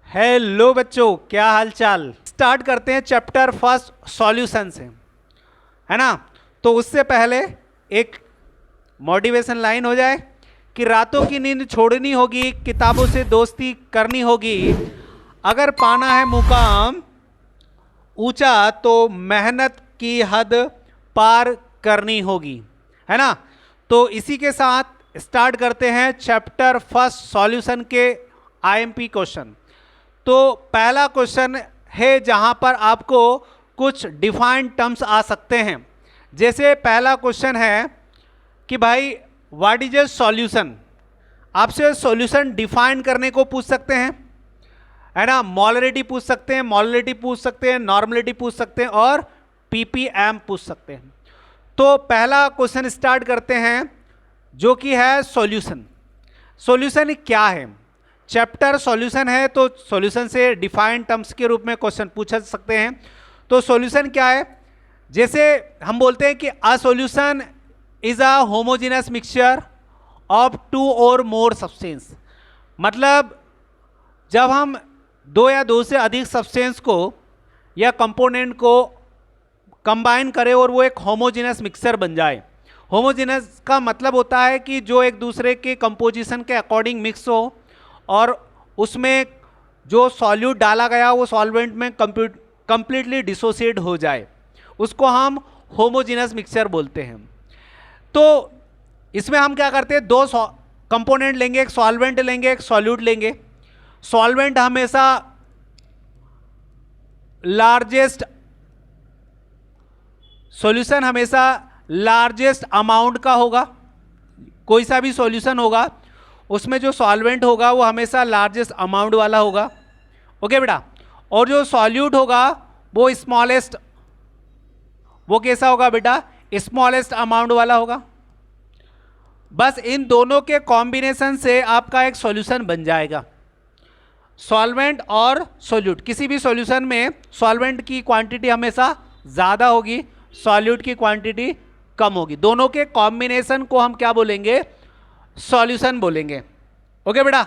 Hello बच्चों, क्या हाल चाल। स्टार्ट करते हैं चैप्टर फर्स्ट सॉल्यूशन से, है ना। तो उससे पहले एक मोटिवेशन लाइन हो जाए कि रातों की नींद छोड़नी होगी, किताबों से दोस्ती करनी होगी, अगर पाना है मुकाम ऊंचा तो मेहनत की हद पार करनी होगी, है ना। तो इसी के साथ स्टार्ट करते हैं चैप्टर फर्स्ट सॉल्यूशन के आईएमपी क्वेश्चन। तो पहला क्वेश्चन है जहां पर आपको कुछ डिफाइंड टर्म्स आ सकते हैं। जैसे पहला क्वेश्चन है कि भाई व्हाट इज ए सॉल्यूशन। आपसे सॉल्यूशन डिफाइन करने को पूछ सकते हैं, है ना। मोलरिटी पूछ सकते हैं, मोलरिटी पूछ सकते हैं, नॉर्मलिटी पूछ सकते हैं और पीपीएम पूछ सकते हैं। तो पहला क्वेश्चन स्टार्ट करते हैं जो कि है सॉल्यूशन। सॉल्यूशन क्या है। चैप्टर सॉल्यूशन है तो सॉल्यूशन से डिफाइंड टर्म्स के रूप में क्वेश्चन पूछ सकते हैं। तो सॉल्यूशन क्या है। जैसे हम बोलते हैं कि a solution is a homogeneous mixture of two और मोर सब्सटेंस। मतलब जब हम दो या दो से अधिक सब्सटेंस को या कंपोनेंट को कंबाइन करें और वो एक होमोजेनस मिक्सचर बन जाए। होमोजेनस का मतलब होता है कि जो एक दूसरे के कंपोजिशन के अकॉर्डिंग मिक्स हो और उसमें जो सॉल्यूट डाला गया वो सॉल्वेंट में कंप्लीटली डिसोसिएट हो जाए, उसको हम होमोजेनस मिक्सचर बोलते हैं। तो इसमें हम क्या करते हैं, दो कंपोनेंट लेंगे, एक सॉल्वेंट लेंगे, एक सॉल्यूट लेंगे। सॉल्वेंट हमेशा लार्जेस्ट सॉल्यूशन हमेशा लार्जेस्ट अमाउंट का होगा। कोई सा भी सॉल्यूशन होगा उसमें जो सॉल्वेंट होगा वो हमेशा लार्जेस्ट अमाउंट वाला होगा। ओके बेटा। और जो सॉल्यूट होगा वो स्मॉलेस्ट, वो कैसा होगा बेटा, स्मॉलेस्ट अमाउंट वाला होगा। बस इन दोनों के कॉम्बिनेशन से आपका एक सॉल्यूशन बन जाएगा। सॉल्वेंट और सॉल्यूट, किसी भी सॉल्यूशन में सॉल्वेंट की क्वांटिटी हमेशा ज़्यादा होगी, सॉल्यूट की क्वांटिटी कम होगी। दोनों के कॉम्बिनेशन को हम क्या बोलेंगे, सॉल्यूशन बोलेंगे। ओके बेटा।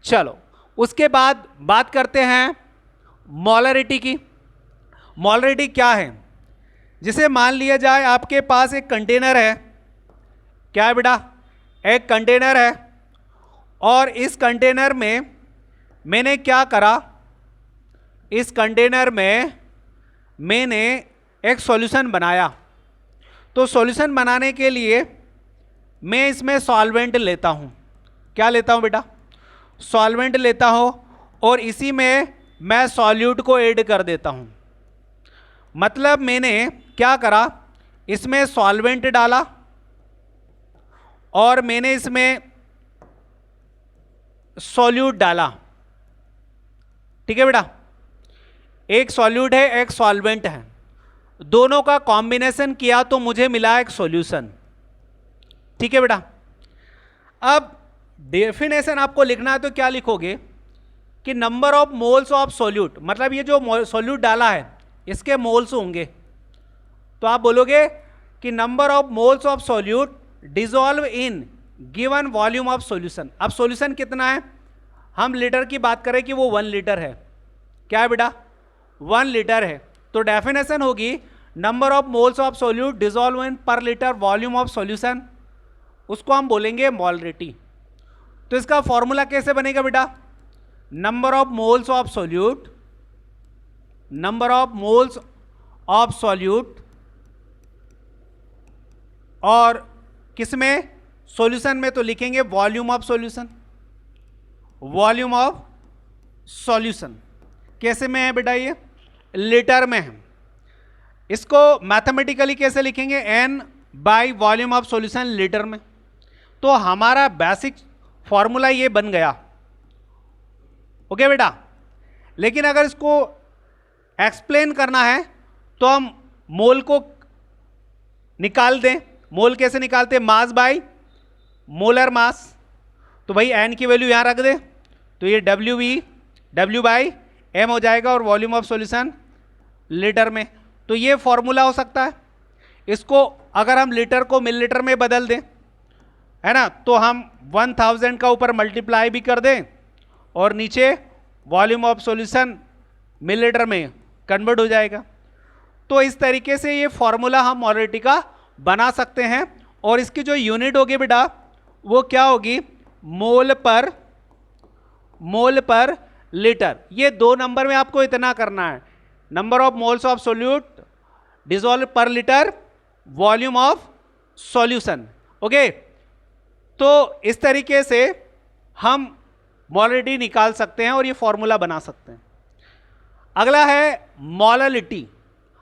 चलो उसके बाद बात करते हैं मोलरिटी की। मोलरिटी क्या है। जिसे मान लिया जाए आपके पास एक कंटेनर है। क्या है बेटा, एक कंटेनर है और इस कंटेनर में मैंने क्या करा, इस कंटेनर में मैंने एक सॉल्यूशन बनाया। तो सॉल्यूशन बनाने के लिए मैं इसमें सॉल्वेंट लेता हूं। क्या लेता हूं बेटा, सॉल्वेंट लेता हूं और इसी में मैं सॉल्यूट को ऐड कर देता हूं। मतलब मैंने क्या करा, इसमें सॉल्वेंट डाला और मैंने इसमें सॉल्यूट डाला। ठीक है बेटा, एक सॉल्यूट है एक सॉल्वेंट है, दोनों का कॉम्बिनेशन किया तो मुझे मिला एक सॉल्यूशन। ठीक है बेटा। अब डेफिनेशन आपको लिखना है तो क्या लिखोगे कि number of moles of solute, मतलब ये जो सॉल्यूट डाला है इसके मोल्स होंगे। तो आप बोलोगे कि number of moles of solute dissolve in given volume of solution. अब सॉल्यूशन कितना है, हम लीटर की बात करें कि वो 1 लीटर है। क्या है बेटा, 1 लीटर है। तो डेफिनेशन होगी number of moles of solute dissolve in पर लीटर वॉल्यूम ऑफ सॉल्यूशन, उसको हम बोलेंगे मोलरिटी। तो इसका फॉर्मूला कैसे बनेगा बेटा, number of moles of solute, number of moles of solute और किसमें, सॉल्यूशन में तो लिखेंगे volume of solution, volume of solution. कैसे में है बेटा, ये लीटर में है। इसको मैथमेटिकली कैसे लिखेंगे, n by volume of solution litre में। तो हमारा बेसिक फॉर्मूला ये बन गया। ओके बेटा। लेकिन अगर इसको एक्सप्लेन करना है तो हम मोल को निकाल दें। मोल कैसे निकालते हैं, मास बाई मोलर मास। तो भाई n की वैल्यू यहां रख दे तो ये W बाई m हो जाएगा और वॉल्यूम ऑफ सॉल्यूशन लीटर में। तो ये फॉर्मूला हो सकता है। इसको अगर हम लीटर को मिलीलीटर में बदल दें, है ना, तो हम 1000 का ऊपर मल्टीप्लाई भी कर दें और नीचे वॉल्यूम ऑफ सॉल्यूशन मिलीलीटर में कन्वर्ट हो जाएगा। तो इस तरीके से ये फॉर्मूला हम मोलरिटी का बना सकते हैं, और इसकी जो यूनिट होगी बेटा वो क्या होगी, मोल पर लीटर। ये 2 नंबर में आपको इतना करना है, number of moles of solute dissolve per litre, volume of solution. Okay, तो इस तरीके से हम मोलरिटी निकाल सकते हैं और ये फॉर्मूला बना सकते हैं। अगला है मोलरिटी।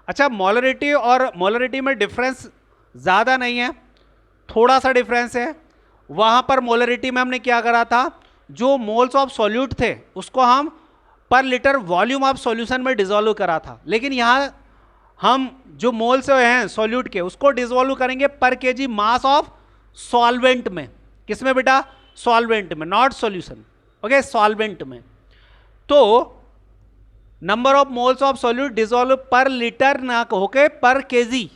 अच्छा, मोलरिटी और मोलरिटी में डिफरेंस ज़्यादा नहीं है, थोड़ा सा डिफरेंस है। वहाँ पर मोलरिटी में हमने क्या करा था, जो मोल्स ऑफ सॉल्यूट थे उसको हम पर लीटर वॉल्यूम ऑफ सॉल्यूशन में डिसॉल्व करा था, लेकिन यहाँ हम जो मोल्स हैं सॉल्यूट के उसको डिसॉल्व करेंगे पर केजी मास ऑफ सॉल्वेंट में। किसमें बेटा, सॉल्वेंट में, नॉट सॉल्यूशन। ओके, सॉल्वेंट में। तो number of moles of solute dissolve per litre ना होके पर केजी,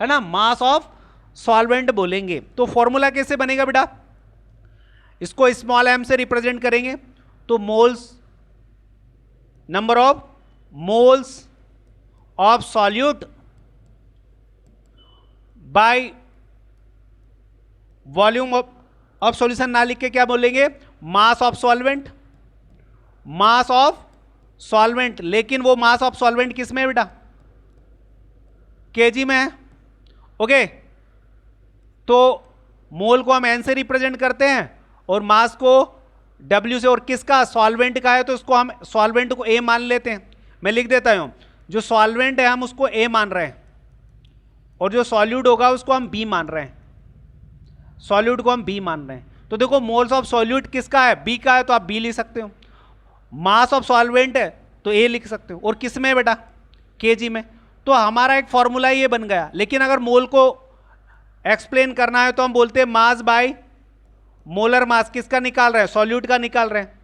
है ना, मास ऑफ सॉल्वेंट बोलेंगे। तो फॉर्मूला कैसे बनेगा बेटा, इसको स्मॉल m से रिप्रेजेंट करेंगे, तो moles, number of moles of solute by volume of solution ना लिख के क्या बोलेंगे, mass of solvent, mass of solvent. लेकिन वो मास ऑफ सॉल्वेंट किस में है बेटा, केजी में है। ओके, तो मोल को हम एन से रिप्रेजेंट करते हैं और मास को डब्ल्यू से, और किसका, सॉल्वेंट का है तो उसको हम सॉल्वेंट को ए मान लेते हैं। मैं लिख देता हूं, जो सॉल्वेंट है हम उसको ए मान रहे हैं और जो सॉल्यूट होगा उसको हम बी मान रहे हैं, सॉल्यूट को हम बी मान रहे हैं। तो देखो मोल्स ऑफ सॉल्यूट किसका है, बी का है, तो आप बी लिख सकते हो। मास ऑफ सॉल्वेंट है तो ए लिख सकते हो, और किस में है बेटा, केजी में। तो हमारा एक फॉर्मूला ये बन गया। लेकिन अगर मोल को एक्सप्लेन करना है तो हम बोलते हैं मास बाय मोलर मास। किसका निकाल रहे हैं, सॉल्यूट का निकाल रहे हैं।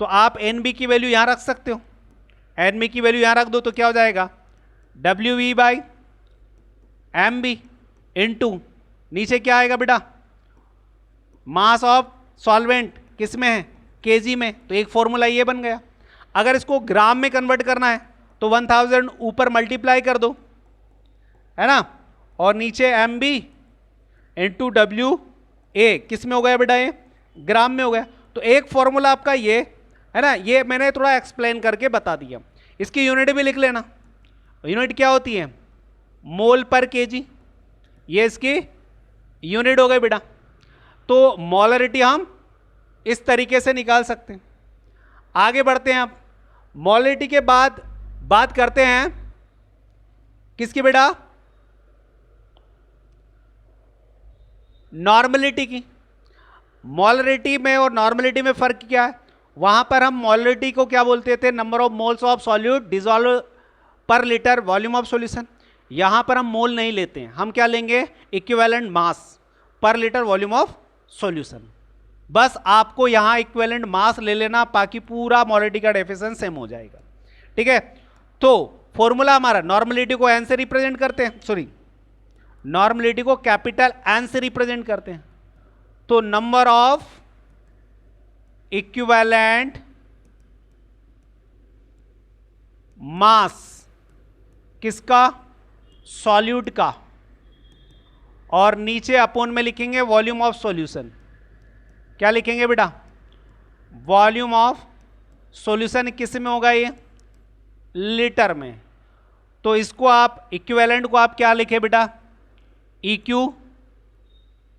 तो आप एन बी की वैल्यू यहां रख सकते हो, एन बी की वैल्यू यहां रख दो तो क्या हो जाएगा, डब्ल्यू v by M B into नीचे क्या आएगा बेटा, मास ऑफ सॉल्वेंट किस में है, केजी में। तो एक फॉर्मूला ये बन गया। अगर इसको ग्राम में कन्वर्ट करना है तो 1000 ऊपर मल्टीप्लाई कर दो, है ना, और नीचे m B into W a किस में हो गया बेटा, ये ग्राम में हो गया। तो एक फॉर्मूला आपका ये है ना, ये मैंने थोड़ा एक्सप्लेन करके बता दिया। इसकी यूनिट भी लिख लेना, यूनिट क्या होती है, मोल पर केजी, ये इसकी यूनिट हो गई बेटा। तो मोलरिटी हम इस तरीके से निकाल सकते हैं। आगे बढ़ते हैं आप, मोलरिटी के बाद बात करते हैं किसकी बेटा, नॉर्मलिटी की। मोलरिटी में और नॉर्मलिटी में फर्क क्या है, वहां पर हम मोलरिटी को क्या बोलते थे, number of moles of solute dissolve per litre volume of solution. यहां पर हम मोल नहीं लेते हैं, हम क्या लेंगे, इक्विवेलेंट मास पर लीटर वॉल्यूम ऑफ सॉल्यूशन। बस आपको यहां इक्विवेलेंट मास ले लेना, बाकी पूरा मोलरिटी का डेफिनेशन सेम हो जाएगा। ठीक है, तो फॉर्मूला हमारा, नॉर्मलिटी को एन से रिप्रेजेंट करते हैं, सॉरी नॉर्मलिटी को कैपिटल एन से रिप्रेजेंट करते हैं। तो नंबर ऑफ इक्विवेलेंट मास किसका, सॉल्यूट का, और नीचे अपोन में लिखेंगे वॉल्यूम ऑफ सॉल्यूशन। क्या लिखेंगे बेटा, वॉल्यूम ऑफ सॉल्यूशन किस में होगा, ये लीटर में। तो इसको आप इक्विवेलेंट को आप क्या लिखे बेटा, EQ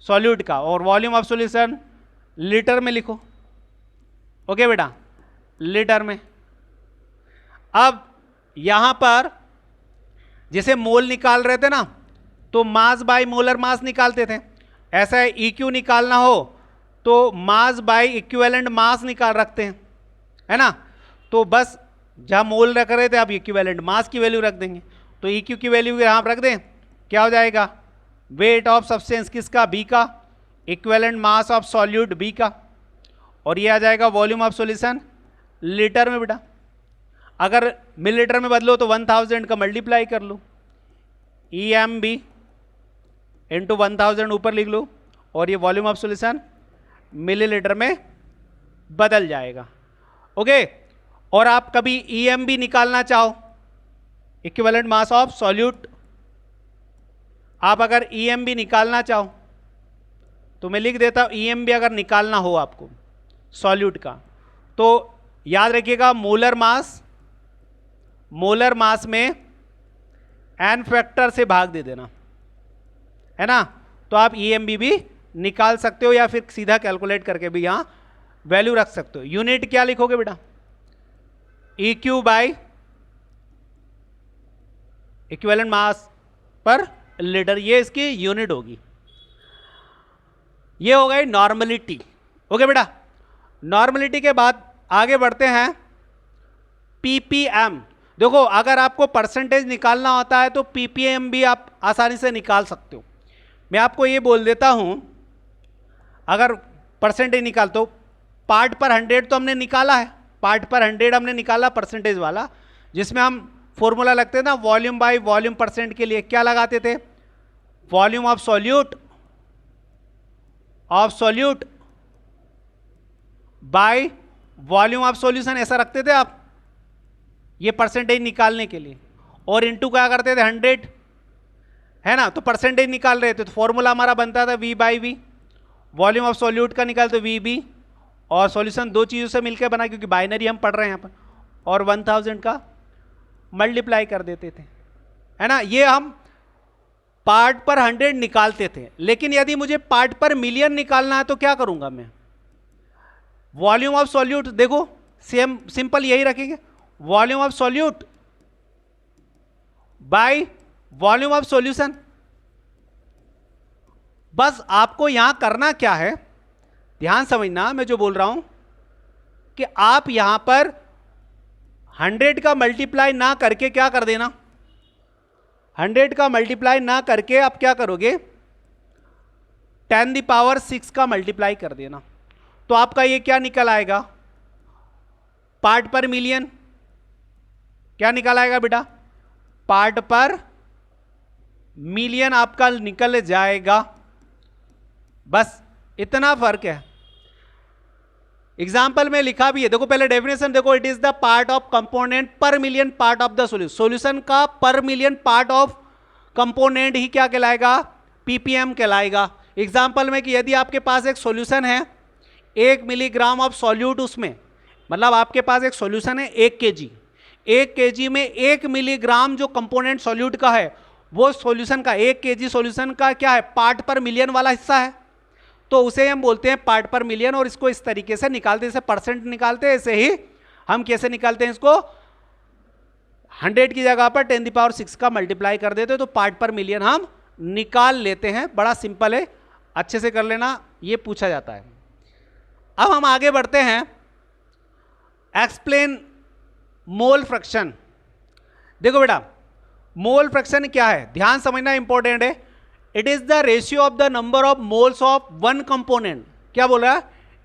सॉल्यूट का, और वॉल्यूम ऑफ सॉल्यूशन लीटर में लिखो। ओके बेटा, लीटर में। अब यहां पर जैसे मोल निकाल रहे थे ना, तो मास बाय मोलर मास निकालते थे। ऐसा है, EQ निकालना हो तो मास बाय इक्विवेलेंट मास निकाल रखते हैं, है ना। तो बस जहां मोल रख रहे थे आप इक्विवेलेंट मास की वैल्यू रख देंगे। तो EQ की वैल्यू यहां रख दें, क्या हो जाएगा, वेट ऑफ सब्सटेंस किसका, बी का, equivalent mass of solute b का, और ये आ जाएगा वॉल्यूम ऑफ सॉल्यूशन लीटर में बेटा। अगर मिलीलीटर में बदलो तो 1000 का मल्टीप्लाई कर लो, EMB इंटू 1000 ऊपर लिख लो, और ये वॉल्यूम ऑफ सॉल्यूशन मिलीलीटर में बदल जाएगा। ओके, और आप कभी EMB निकालना चाहो, इक्विवेलेंट मास ऑफ सॉल्यूट, आप अगर EMB निकालना चाहो तो मैं लिख देता हूं, EMB अगर निकालना हो आपको सॉल्यूट का, तो याद रखिएगा मोलर मास में n फैक्टर से भाग दे देना, है ना। तो आप EMB भी निकाल सकते हो या फिर सीधा कैलकुलेट करके भी यहां वैल्यू रख सकते हो। यूनिट क्या लिखोगे बेटा, EQ बाय इक्विवेलेंट मास पर लीटर, ये इसकी यूनिट होगी। ये हो गई नॉर्मलिटी। ओके बेटा, नॉर्मलिटी के बाद आगे बढ़ते हैं PPM। देखो अगर आपको परसेंटेज निकालना होता है तो PPM भी आप आसानी से निकाल सकते हो। मैं आपको ये बोल देता हूं, अगर परसेंटेज निकाल तो पार्ट पर 100 तो हमने निकाला है, पार्ट पर 100 हमने निकाला परसेंटेज वाला, जिसमें हम फॉर्मूला लगते हैं ना वॉल्यूम बाय वॉल्यूम परसेंट के लिए, क्या लगाते थे, volume of solute by volume of solution, ऐसा रखते थे आप ये परसेंटेज निकालने के लिए, और इनटू क्या करते थे 100, है ना। तो परसेंटेज निकाल रहे थे तो फॉर्मूला हमारा बनता था V by V, volume of solute का निकालते VB, और सॉल्यूशन दो चीज़ों से मिलकर बना क्योंकि बाइनरी हम पढ़ रहे हैं यहाँ पर, और 1000 का मल्टीप्लाई कर देते थे, है ना। ये हम पार्ट पर 100 निकालते थे। लेकिन यदि मुझे पार्ट पर मिलियन निकालना है तो क्या करूंगा मैं, वॉल्यूम ऑफ सॉल्यूट, देखो सेम सिंपल यही रखेंगे, volume of solute by volume of solution. बस आपको यहां करना क्या है, ध्यान समझना मैं जो बोल रहा हूं, कि आप यहां पर 100 का मल्टीप्लाई ना करके क्या कर देना, 100 का मल्टीप्लाई ना करके आप क्या करोगे 10⁶ का मल्टीप्लाई कर देना। तो आपका ये क्या निकल आएगा, पार्ट पर मिलियन, क्या निकल आएगा बेटा, पार्ट पर मिलियन आपका निकल जाएगा। बस इतना फर्क है। एग्जाम्पल में लिखा भी है, देखो पहले डेफिनेशन देखो, it is the part of component per million part of the solution. Solution का per million part of component ही क्या कहलाएगा, PPM कहलाएगा। एग्जाम्पल में कि यदि आपके पास एक सॉल्यूशन है 1 मिलीग्राम ऑफ सॉल्यूट, उसमें मतलब आपके पास एक सॉल्यूशन है 1 kg, 1 kg में 1 मिलीग्राम जो कंपोनेंट सॉल्यूट का है वो सॉल्यूशन का 1 kg सॉल्यूशन का क्या है, पार्ट पर मिलियन वाला हिस्सा है, तो उसे हम बोलते हैं पार्ट पर मिलियन। और इसको इस तरीके से निकालते, जैसे परसेंट निकालते हैं, ऐसे ही हम कैसे निकालते हैं इसको, 100 की जगह पर 10⁶ का मल्टीप्लाई कर देते हैं तो पार्ट पर मिलियन हम निकाल लेते हैं। बड़ा सिंपल है, अच्छे से कर लेना, ये पूछा जाता है। अब हम आगे बढ़ते हैं, एक्सप्लेन मोल फ्रैक्शन। देखो बेटा मोल फ्रैक्शन क्या है, ध्यान समझना इंपॉर्टेंट है। It is the ratio of the number of moles of one component. क्या बोल रहा है,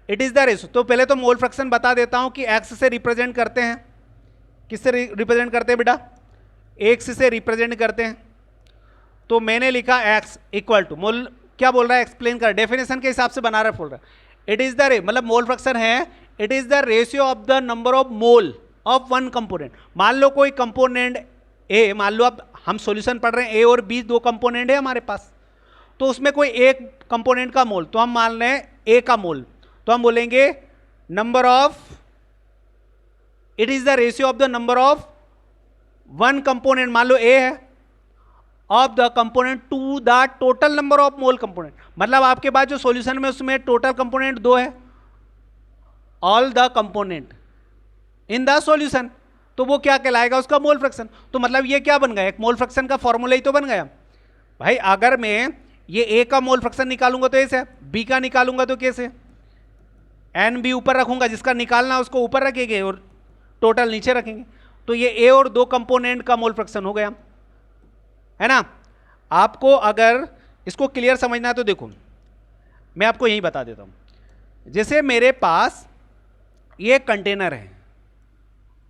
इट इज द रेशियो। तो पहले तो मोल फ्रैक्शन बता देता हूं कि एक्स से रिप्रेजेंट करते हैं, किससे रिप्रेजेंट करते हैं बेटा, एक्स से रिप्रेजेंट करते हैं। तो मैंने लिखा एक्स इक्वल टू मोल, क्या बोल रहा है, एक्सप्लेन कर, डेफिनेशन के हिसाब से बना रहा है, बोल रहा है इट इज द मतलब मोल फ्रैक्शन है, it is the ratio of the number of mole of one component. मान लो कोई कंपोनेंट ए, मान लो अब हम सॉल्यूशन पढ़ रहे हैं, ए और बी दो कंपोनेंट है हमारे पास, तो उसमें कोई एक कंपोनेंट का मोल, तो हम मान रहे हैं ए का मोल, तो हम बोलेंगे number of, it is the ratio of the number of one component, मान लो ए है, of the component to the total number of mole component. मतलब आपके पास जो सॉल्यूशन में उसमें टोटल कंपोनेंट 2 है, all the component in the solution, तो वो क्या कहलाएगा, उसका मोल फ्रैक्शन। तो मतलब ये क्या बन गया, एक मोल फ्रैक्शन का फॉर्मूला ही तो बन गया भाई। अगर मैं ये ए का मोल फ्रैक्शन निकालूंगा तो ऐसे, बी का निकालूंगा तो कैसे, एन बी ऊपर रखूंगा, जिसका निकालना उसको ऊपर रखेंगे और टोटल नीचे रखेंगे, तो ये ए और 2 कंपोनेंट का मोल फ्रैक्शन हो गया, है ना। आपको अगर इसको क्लियर समझना है तो देखो मैं आपको यही बता देता हूं। जैसे मेरे पास ये कंटेनर है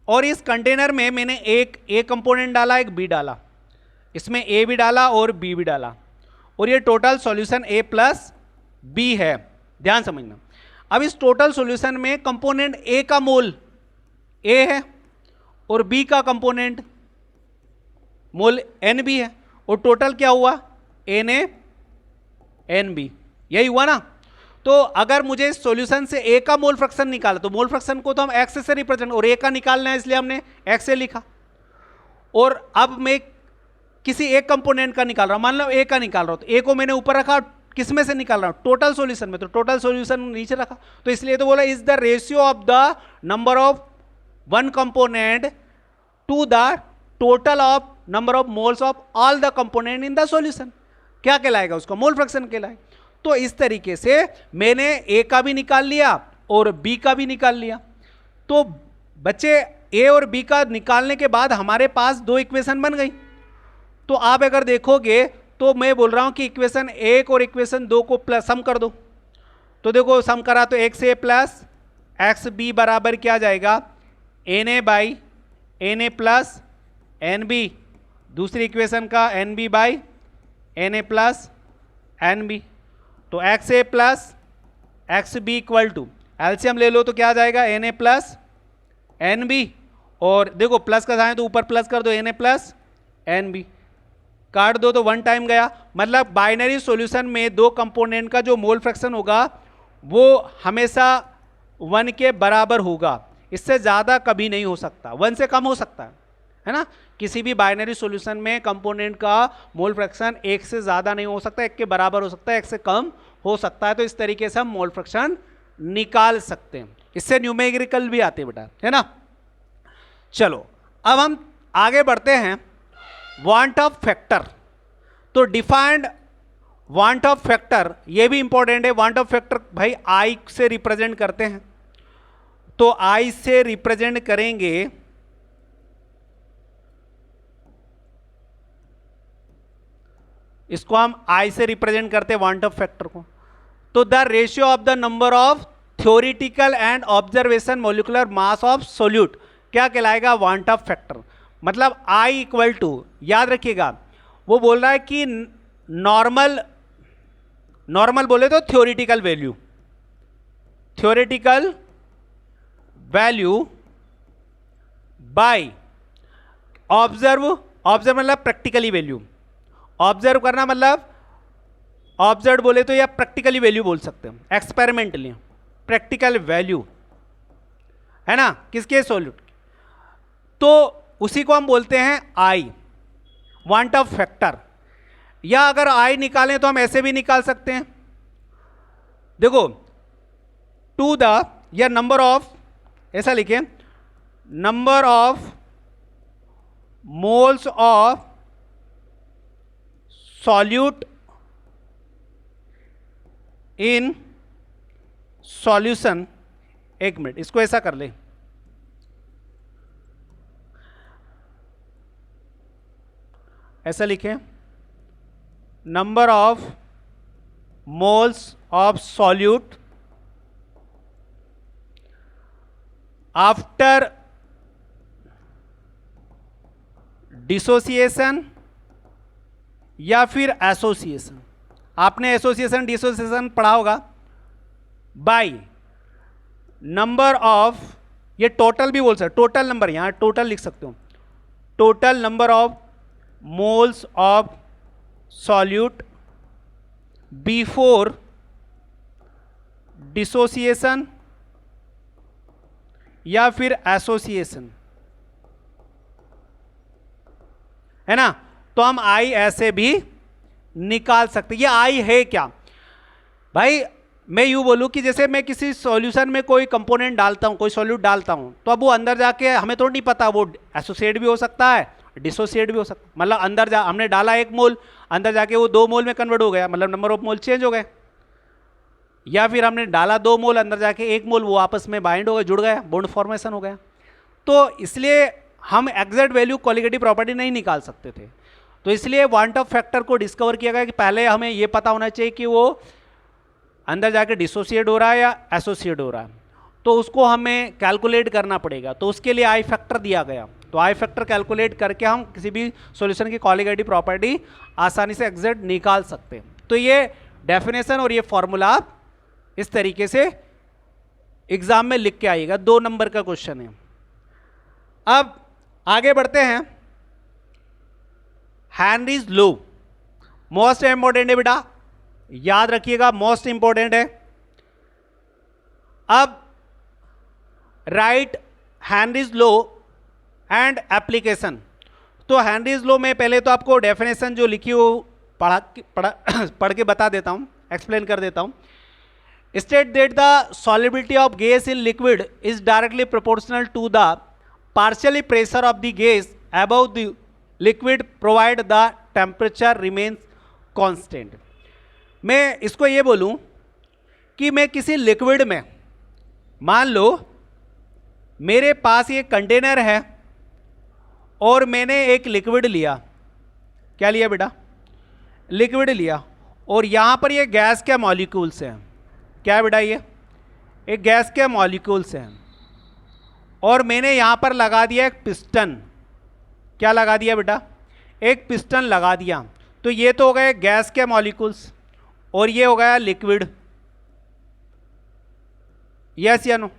और इस कंटेनर में मैंने एक ए कंपोनेंट डाला, एक बी डाला, इसमें ए भी डाला और बी भी डाला, और ये टोटल सॉल्यूशन ए प्लस बी है। ध्यान समझना, अब इस टोटल सॉल्यूशन में कंपोनेंट ए का मोल, ए है और बी का कंपोनेंट मोल एन बी है, और टोटल क्या हुआ एन ए एन बी, यही हुआ ना। तो अगर मुझे सॉल्यूशन से ए का मोल फ्रैक्शन निकाला तो मोल फ्रैक्शन को तो हम एक्स से रिप्रेजेंट, और ए का निकालना है इसलिए हमने एक्स से लिखा। और अब मैं किसी एक कंपोनेंट का निकाल रहा हूं, मान लो ए का निकाल रहा हूं, तो ए को मैंने ऊपर रखा, किस में से निकाल रहा हूं टोटल सॉल्यूशन में, तो टोटल सॉल्यूशन नीचे रखा। तो इसलिए तो बोला is the ratio of the number of one component to the total of number of moles of all the component in the solution, क्या कहलाएगा उसका मोल फ्रैक्शन कहलाएगा। तो इस तरीके से मैंने ए का भी निकाल लिया और बी का भी निकाल लिया। तो बच्चे ए और बी का निकालने के बाद हमारे पास दो इक्वेशन बन गई। तो आप अगर देखोगे तो मैं बोल रहा हूं कि इक्वेशन एक और इक्वेशन दो को प्लस सम कर दो। तो देखो सम करा तो X A plus X B बराबर क्या जाएगा N A by N A plus N B, दूसरी इक्वेशन का N B by N A plus N B. तो X A plus X B equal to LCM ले लो तो क्या आ जाएगा एन ए प्लस एन बी, और देखो प्लस का साइन तो ऊपर प्लस कर दो एन ए प्लस एन बी, काट दो तो वन टाइम गया। मतलब बाइनरी सॉल्यूशन में दो कंपोनेंट का जो मोल फ्रैक्शन होगा वो हमेशा वन के बराबर होगा, इससे ज़्यादा कभी नहीं हो सकता, वन से कम हो सकता है ना। किसी भी बाइनरी सॉल्यूशन में कंपोनेंट का मोल फ्रैक्शन एक से ज़्यादा नहीं हो सकता, एक के बराबर हो सकता है, एक से कम हो सकता है। तो इस तरीके से हम मोल फ्रैक्शन निकाल सकते हैं, इससे न्यूमेरिकल भी आते हैं बेटा, है ना। चलो अब हम आगे बढ़ते हैं वांट ऑफ फैक्टर। तो डिफाइंड वांट ऑफ फैक्टर ये भी इंपॉर्टेंट है। वांट ऑफ फैक्टर भाई आई से रिप्रेजेंट करते हैं, तो आई से रिप्रेजेंट करेंगे इसको, हम आई से रिप्रेजेंट करते हैं वांट ऑफ फैक्टर को। तो the ratio of the number of theoretical and observation molecular mass of solute क्या कहलाएगा वांट ऑफ फैक्टर। मतलब आई इक्वल टू, याद रखिएगा वो बोल रहा है कि नॉर्मल, नॉर्मल बोले तो theoretical value, theoretical value by observe, observe मतलब प्रैक्टिकली वैल्यू, ऑब्जर्व करना मतलब ऑब्जर्व बोले तो या प्रैक्टिकली वैल्यू बोल सकते हैं, एक्सपेरिमेंटली प्रैक्टिकल वैल्यू है ना किसके सोल्यूट, तो उसी को हम बोलते हैं आई वांट ऑफ फैक्टर। या अगर आई निकालें तो हम ऐसे भी निकाल सकते हैं, देखो टू द या नंबर ऑफ, ऐसा लिखें number of moles of solute in solution, एक मिनट इसको ऐसा कर ले, ऐसा लिखें number of moles of solute after dissociation या फिर एसोसिएशन, आपने एसोसिएशन डिसोसिएशन पढ़ा होगा, बाय नंबर ऑफ, ये टोटल भी बोल सकते, टोटल नंबर यहां टोटल लिख सकते हो, total number of moles of solute before dissociation या फिर एसोसिएशन, है ना। तो हम आई ऐसे भी निकाल सकते। ये आई है क्या भाई, मैं यूं बोलूं कि जैसे मैं किसी सॉल्यूशन में कोई कंपोनेंट डालता हूं, कोई सॉल्यूट डालता हूं, तो अब वो अंदर जाके हमें तो नहीं पता, वो एसोसिएट भी हो सकता है डिसोसिएट भी हो सकता है। मतलब अंदर जा हमने डाला एक मोल, अंदर जाके वो 2 मोल में कन्वर्ट हो गया, मतलब नंबर ऑफ मोल चेंज हो गए, या फिर हमने डाला 2 मोल, अंदर जाके 1 मोल, वो आपस में बाइंड हो गया, जुड़ गया, बॉन्ड फॉर्मेशन हो गया। तो इसलिए हम एग्जैक्ट वैल्यू क्वालिटेटिव प्रॉपर्टी नहीं निकाल सकते थे। तो इसलिए वांट ऑफ फैक्टर को डिस्कवर किया गया कि पहले हमें ये पता होना चाहिए कि वो अंदर जाके डिसोसिएट हो रहा है या एसोसिएट हो रहा है, तो उसको हमें कैलकुलेट करना पड़ेगा। तो उसके लिए आई फैक्टर दिया गया, तो आई फैक्टर कैलकुलेट करके हम किसी भी सॉल्यूशन की क्वालिटेटिव प्रॉपर्टी आसानी से एग्जैक्ट निकाल सकते हैं। तो ये डेफिनेशन और ये फॉर्मूला आप इस तरीके से एग्जाम में लिख के आइएगा, 2 नंबर का क्वेश्चन है। अब आगे बढ़ते हैं। हेनरीज लॉ मोस्ट इंपॉर्टेंट है बेटा, याद रखिएगा, मोस्ट इंपॉर्टेंट है। अब right Henry's law and application. तो हेनरीज लॉ में पहले तो आपको डेफिनेशन जो लिखी हो पढ़ के बता देता हूं, एक्सप्लेन कर देता हूं। State that the solubility of gas in liquid is directly proportional to the partially pressure of the gas above the liquid provide the temperature remains constant. मैं इसको ये बोलूं कि मैं किसी लिक्विड में, मान लो मेरे पास ये कंटेनर है और मैंने एक लिक्विड लिया, क्या लिया बेटा, लिक्विड लिया, और यहां पर ये गैस के मॉलिक्यूल्स हैं, क्या है बेटा, ये एक गैस के मॉलिक्यूल्स हैं, और मैंने यहां पर लगा दिया एक पिस्टन, क्या लगा दिया बेटा, एक पिस्टन लगा दिया। तो ये तो हो गए गैस के मॉलिक्यूल्स और ये हो गया लिक्विड, यस या नो।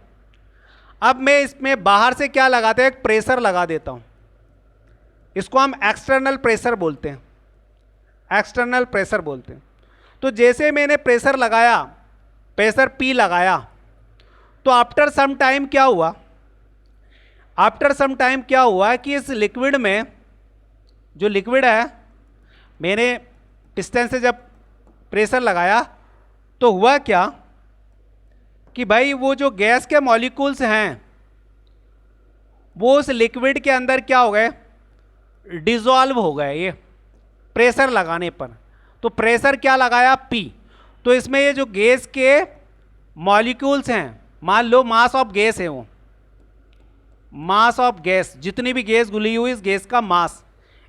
अब मैं इसमें बाहर से क्या लगाते हैं, एक प्रेशर लगा देता हूं, इसको हम एक्सटर्नल प्रेशर बोलते हैं, एक्सटर्नल प्रेशर बोलते हैं। तो जैसे मैंने प्रेशर लगाया, प्रेशर P लगाया, तो आफ्टर सम टाइम क्या हुआ, आफ्टर सम टाइम क्या हुआ कि इस लिक्विड में, जो लिक्विड है, मैंने पिस्टन से जब प्रेशर लगाया तो हुआ क्या कि भाई वो जो गैस के मॉलिक्यूल्स हैं वो उस लिक्विड के अंदर क्या हो गए, डिसॉल्व हो गए, ये प्रेशर लगाने पर। तो प्रेशर क्या लगाया, P। तो इसमें ये जो गैस के मॉलिक्यूल्स हैं, मान लो मास ऑफ गैस है, वो मास ऑफ गैस, जितनी भी गैस घुली हुई इस गैस का मास,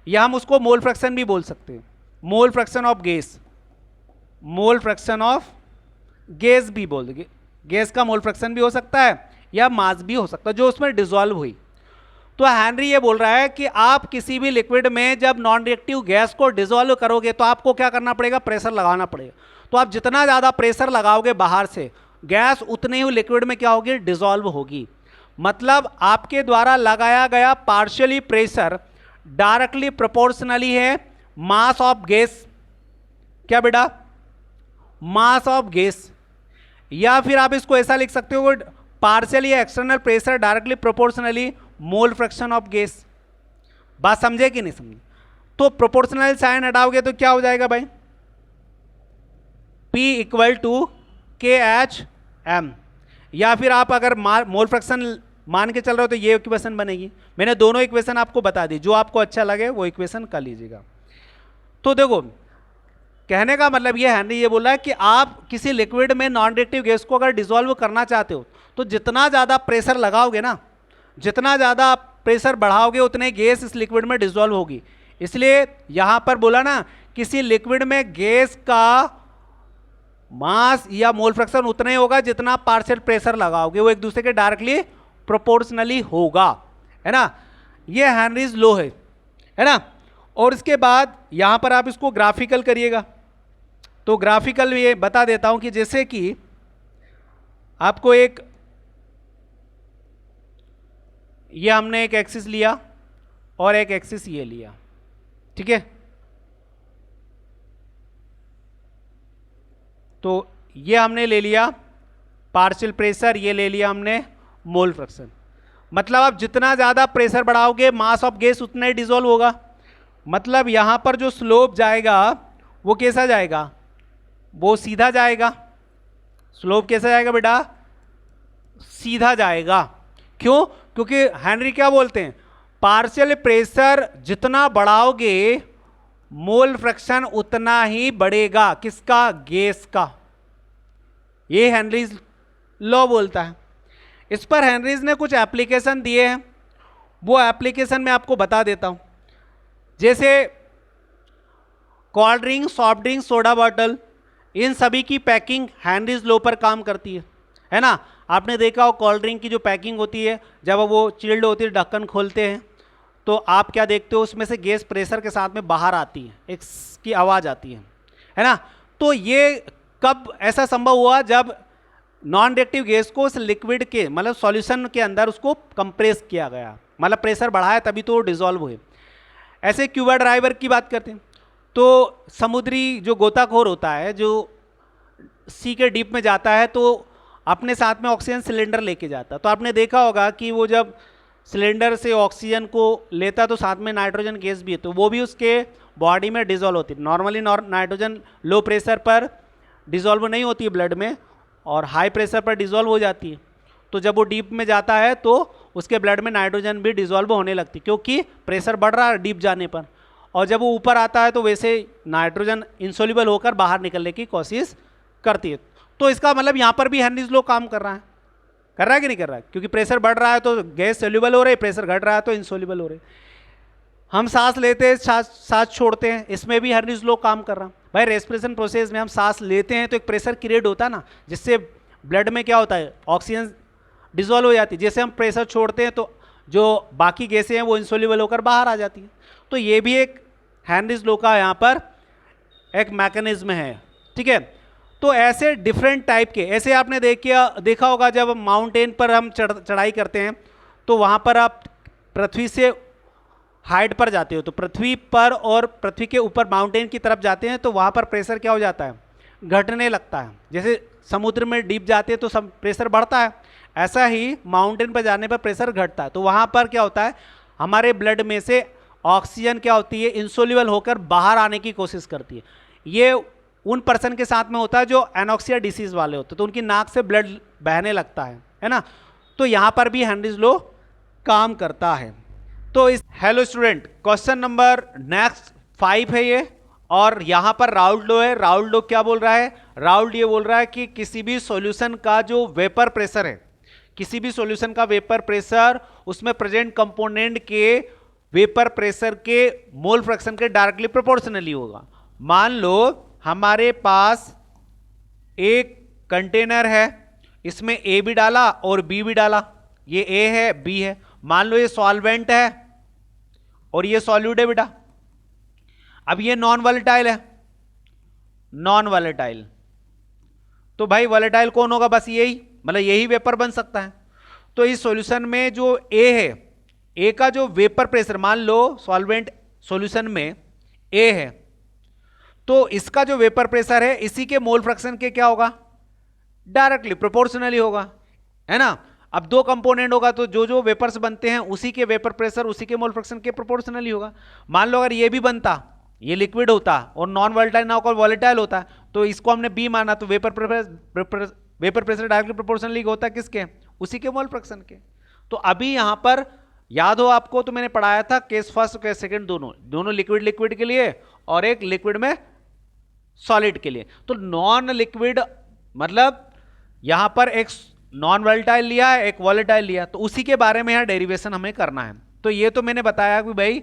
या हम उसको मोल फ्रैक्शन भी बोल सकते हैं, mole fraction of gas, mole fraction of gas भी बोल देंगे, गैस का मोल फ्रैक्शन भी हो सकता है या मास भी हो सकता है जो उसमें डिसॉल्व हुई। तो हेनरी ये बोल रहा है कि आप किसी भी लिक्विड में जब नॉन रिएक्टिव गैस को डिसॉल्व करोगे तो आपको क्या करना पड़ेगा, प्रेशर लगाना पड़ेगा। तो आप जितना ज़्यादा प्रेशर लगाओगे बाहर से, गैस उतने ही लिक्विड में क्या होगी, डिसॉल्व होगी। मतलब आपके द्वारा लगाया गया पार्शियली प्रेशर डायरेक्टली प्रोपोर्शनली है मास ऑफ गैस, क्या बेटा, मास ऑफ गैस। या फिर आप इसको ऐसा लिख सकते हो, partially external pressure directly proportionally mole fraction of gas. बात समझे कि नहीं समझे? तो प्रोपोर्शनल साइन हटाओगे तो क्या हो जाएगा भाई, P इक्वल टू KHM। या फिर आप अगर मोल फ्रैक्शन मान के चल रहे हो तो ये इक्वेशन बनेगी। मैंने दोनों इक्वेशन आपको बता दी, जो आपको अच्छा लगे वो इक्वेशन कर लीजिएगा। तो देखो, कहने का मतलब ये हेनरी ये बोल रहा है कि आप किसी लिक्विड में नॉन रिएक्टिव गैस को अगर डिसॉल्व करना चाहते हो तो जितना ज़्यादा प्रेशर लगाओगे ना, जितना ज़्यादा प्रेशर बढ़ाओगे उतने गैस इस लिक्विड में डिसॉल्व होगी। इसलिए यहाँ पर बोला ना, किसी लिक्विड में गैस का मास या मोल फ्रैक्शन उतना ही होगा जितना पार्शियल प्रेशर लगाओगे, वो एक दूसरे के डायरेक्टली प्रोपोर्शनली होगा, है ना। ये हेनरीज लॉ है ना। और इसके बाद यहाँ पर आप इसको ग्राफिकल करिएगा। तो ग्राफिकल ये बता देता हूँ कि जैसे कि आपको एक, ये हमने एक एक्सिस लिया और एक एक्सिस ये लिया, ठीक है। तो ये हमने ले लिया पार्शियल प्रेशर, ये ले लिया हमने मोल फ्रैक्शन। मतलब आप जितना ज़्यादा प्रेशर बढ़ाओगे मास ऑफ गैस उतना ही डिसॉल्व होगा। मतलब यहाँ पर जो स्लोप जाएगा वो कैसा जाएगा, वो सीधा जाएगा। स्लोप कैसा जाएगा बेटा, सीधा जाएगा। क्यों? क्योंकि हेनरी क्या बोलते हैं, पार्शियल प्रेशर जितना बढ़ाओगे मोल फ्रैक्शन उतना ही बढ़ेगा। किसका, गैस का। ये हेनरीज लॉ बोलता है। इस पर हेनरीज ने कुछ एप्लीकेशन दिए हैं, वो एप्लीकेशन मैं आपको बता देता हूं। जैसे cold drink, soft drink, soda bottle, इन सभी की पैकिंग हेनरीज लॉ पर काम करती है ना। आपने देखा हो कोल्ड ड्रिंक की जो पैकिंग होती है, जब वो चिल्ड होती है, ढक्कन खोलते हैं तो आप क्या देखते हो, उसमें से गैस प्रेशर के साथ में बाहर आती है, एक की आवाज़ आती है ना। तो ये कब ऐसा संभव हुआ, जब नॉन रिएक्टिव गैस को उस लिक्विड के मतलब सॉल्यूशन के अंदर उसको कंप्रेस किया गया, मतलब प्रेशर बढ़ाया तभी तो वो डिजोल्व हुए। ऐसे क्यूबा ड्राइवर की बात करते हैं तो समुद्री जो गोताखोर होता है जो सी के डीप में जाता है तो अपने साथ में ऑक्सीजन सिलेंडर लेके जाता है। तो आपने देखा होगा कि वो जब सिलेंडर से ऑक्सीजन को लेता तो साथ में नाइट्रोजन गैस भी है, तो वो भी उसके बॉडी में डिजोल्व होती है। नॉर्मली नाइट्रोजन लो प्रेशर पर डिजोल्व नहीं होती है ब्लड में, और हाई प्रेशर पर डिजोल्व हो जाती है। तो जब वो डीप में जाता है तो उसके ब्लड में नाइट्रोजन भी डिजोल्व होने लगती है, क्योंकि प्रेशर बढ़ रहा है डीप जाने पर। और जब वो ऊपर आता है तो वैसे नाइट्रोजन इंसोल्यूबल होकर बाहर निकलने की कोशिश करती है। तो इसका मतलब यहाँ पर भी हेनरीज लॉ काम कर रहा है कि नहीं कर रहा है? क्योंकि प्रेशर बढ़ रहा है तो गैस सोल्यूबल हो रही है, प्रेशर घट रहा है तो इंसोल्यूबल हो रही है। हम सांस लेते हैं, सांस छोड़ते हैं, इसमें भी हेनरीज लॉ काम कर रहा है। भाई रेस्पिरेशन प्रोसेस में हम सांस लेते हैं तो एक प्रेशर क्रिएट होता है ना, जिससे ब्लड में क्या होता है, ऑक्सीजन डिजोल्व हो जाती है। जैसे हम प्रेशर छोड़ते हैं तो जो बाकी गैसें हैं वो इंसोल्यूबल होकर बाहर आ जाती हैं। तो ये भी एक हेनरीज लॉ का यहाँ पर एक मैकेनिज्म है, ठीक है। तो ऐसे डिफरेंट टाइप के, ऐसे आपने देखा होगा जब माउंटेन पर हम चढ़ाई करते हैं तो वहाँ पर आप पृथ्वी से हाइट पर जाते हो, तो पृथ्वी पर और पृथ्वी के ऊपर माउंटेन की तरफ जाते हैं तो वहाँ पर प्रेशर क्या हो जाता है, घटने लगता है। जैसे समुद्र में डीप जाते हैं तो सब प्रेशर बढ़ता है, ऐसा ही माउंटेन पर जाने पर प्रेशर घटता है। तो वहाँ पर क्या होता है, हमारे ब्लड में से ऑक्सीजन क्या होती है, इंसोल्यूबल होकर बाहर आने की कोशिश करती है। ये उन पर्सन के साथ में होता है जो एनॉक्सिया डिसीज वाले होते हैं, तो उनकी नाक से ब्लड बहने लगता है ना। तो यहाँ पर भी हेनरीज लॉ काम करता है। तो इस hello student, question number next 5 है ये, और यहाँ पर राउल्ट लॉ है। राउल्ट लॉ क्या बोल रहा है, राउल्ट ये बोल रहा है कि किसी भी सॉल्यूशन का जो वेपर प्रेशर है, किसी भी सॉल्यूशन का वेपर प्रेशर उसमें प्रेजेंट कंपोनेंट के वेपर प्रेशर के मोल फ्रैक्शन के डायरेक्टली प्रोपोर्शनली होगा। मान लो हमारे पास एक कंटेनर है, इसमें ए भी डाला और बी भी डाला, ये ए है बी है। मान लो ये सॉल्वेंट है और ये सॉल्यूट है बेटा। अब ये नॉन वॉलेटाइल है, नॉन वॉलेटाइल, तो भाई वॉलेटाइल कौन होगा, बस यही, मतलब यही वेपर बन सकता है। तो इस सॉल्यूशन में जो ए है, ए का जो वेपर प्रेशर, मान लो सॉल्वेंट सॉल्यूशन में ए है, तो इसका जो वेपर प्रेशर है इसी के मोल फ्रैक्शन के क्या होगा, डायरेक्टली प्रोपोर्शनली होगा, है ना। अब दो कंपोनेंट होगा तो जो जो वेपर्स बनते हैं उसी के वेपर प्रेशर उसी के मोल फ्रैक्शन के प्रोपोर्शनली होगा। मान लो अगर ये भी बनता, ये लिक्विड होता और नॉन वॉलेटाइल ना होकर वॉलेटाइल होता, तो इसको हमने बी माना, तो वेपर प्रेशर डायरेक्टली प्रोपोर्शनली होता है किसके, उसी के मोल फ्रैक्शन के। तो अभी यहां पर याद हो आपको, तो मैंने पढ़ाया था केस फर्स्ट केस सेकंड दोनों लिक्विड लिक्विड के लिए और एक लिक्विड में सॉलिड के लिए। तो नॉन लिक्विड मतलब यहां पर एक नॉन वॉलेटाइल लिया है, एक वॉलेटाइल लिया, तो उसी के बारे में यहां डेरिवेशन हमें करना है। तो ये तो मैंने बताया कि भाई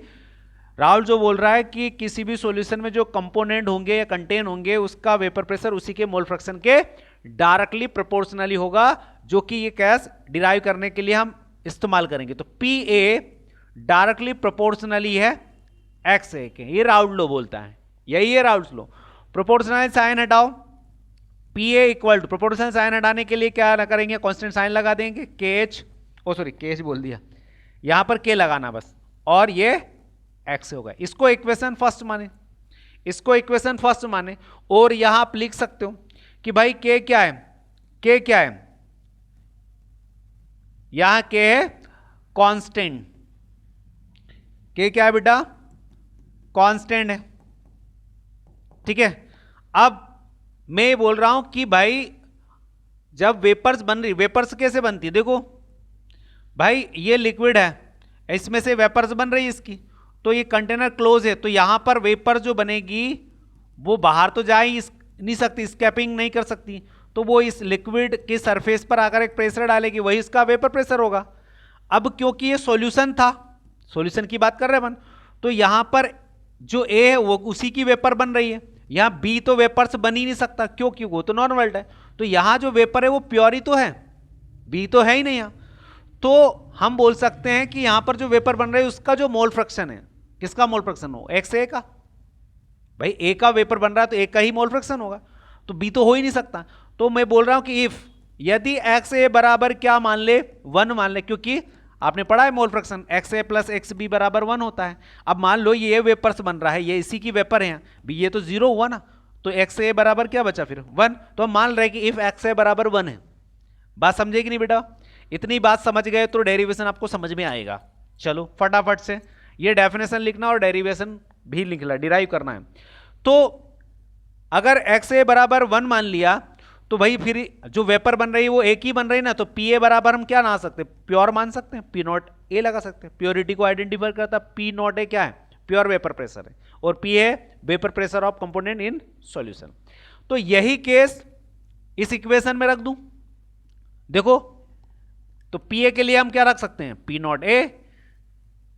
राहुल जो बोल रहा है कि किसी भी सॉल्यूशन में जो कंपोनेंट होंगे या कंटेन होंगे उसका वेपर प्रेशर उसी के मोल फ्रैक्शन के डायरेक्टली प्रोपोर्शनली होगा, जो कि ये कैस डिराइव करने के लिए हम इस्तेमाल करेंगे। तो पी ए डायरेक्टली प्रोपोर्शनली है एक्स ए के, ये राउल्ट लॉ बोलता है, यही है राउल्ट लॉ। प्रोपोर्शनल साइन हटाओ, p A equal to, proportional sign हटाने के लिए क्या करेंगे, कांस्टेंट साइन लगा देंगे, के एच, ओ सॉरी के एच बोल दिया, यहां पर के लगाना बस, और ये एक्स होगा। इसको इक्वेशन फर्स्ट माने, इसको इक्वेशन फर्स्ट माने, और यहां आप लिख सकते हो कि भाई के क्या है, के क्या है, यहां के है कांस्टेंट, के क्या है बेटा, कांस्टेंट है, ठीक है। अब मैं बोल रहा हूं कि भाई जब वेपर्स बन रही, वेपर्स कैसे बनती है, देखो भाई ये लिक्विड है, इसमें से वेपर्स बन रही है इसकी, तो ये कंटेनर क्लोज है, तो यहां पर वेपर जो बनेगी वो बाहर तो जा ही नहीं सकती, स्केपिंग नहीं कर सकती, तो वो इस लिक्विड के सरफेस पर आकर एक प्रेशर डालेगी, वही इसका वेपर प्रेशर होगा। अब क्योंकि ये सॉल्यूशन था, सॉल्यूशन की बात कर रहे हैं अपन, तो यहां पर जो ए है वो उसी की वेपर बन रही है, यहां बी तो वेपर्स बन ही नहीं सकता, क्योंकि वो तो नॉन वॉलेटाइल है, तो यहां जो वेपर है वो प्योर ही तो है, बी तो है ही नहीं यहां। तो हम बोल सकते हैं कि यहां पर जो वेपर बन रहा है उसका जो मोल फ्रैक्शन है, किसका मोल फ्रैक्शन हो, एक्स ए का, भाई ए का वेपर बन रहा है तो ए का ही मोल फ्रैक्शन होगा, तो बी तो हो ही नहीं सकता। तो मैं बोल रहा हूं कि इफ यदि एक्स ए बराबर क्या मान ले, 1 मान ले, क्योंकि आपने पढ़ा है mole fraction x A plus X B बराबर 1 होता है। अब मान लो ये वेपर्स बन रहा है, ये इसी की वेपर है भी, ये तो 0 हुआ ना, तो एक्स ए बराबर क्या बचा फिर 1। तो हम मान रहे हैं कि इफ एक्स ए बराबर 1 है। बात समझे कि नहीं बेटा? इतनी बात समझ गए तो डेरिवेशन आपको समझ में आएगा। चलो फटाफट से ये डेफिनेशन लिखना और डेरिवेशन भी लिखना, डिराइव करना है। तो अगर एक्स ए बराबर 1 मान लिया तो भाई फिर जो वेपर बन रही है वो एक ही बन रही है ना, तो पी ए बराबर हम क्या ला सकते हैं, प्योर मान सकते हैं, पी नॉट ए लगा सकते हैं। प्योरिटी को आइडेंटिफाई करता है, पी नॉट ए क्या है, प्योर वेपर प्रेशर है, और P A vapour pressure of component in solution. तो यही केस इस इक्वेशन में रख दूं, देखो तो पी ए के लिए हम क्या रख सकते हैं, पी नॉट ए,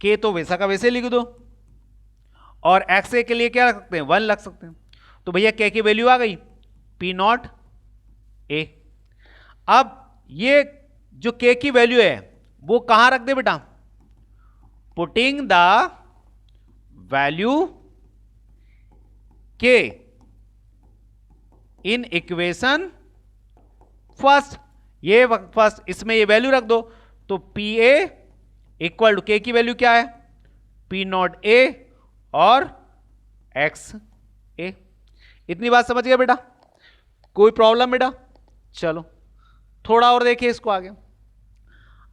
के तो वैसा का वैसे लिख दो, और एक्स ए के लिए क्या रख सकते हैं, 1 रख सकते हैं। तो भैया के की वैल्यू आ गई पी नॉट ए। अब ये जो के की वैल्यू है वो कहां रख दे बेटा, पुटिंग द वैल्यू के इन इक्वेशन फर्स्ट, ये फर्स्ट इसमें ये वैल्यू रख दो, तो पी ए इक्वल टू के की वैल्यू क्या है, पी नॉट ए और एक्स ए। इतनी बात समझ गया बेटा? कोई प्रॉब्लम बेटा? चलो थोड़ा और देखिए इसको आगे।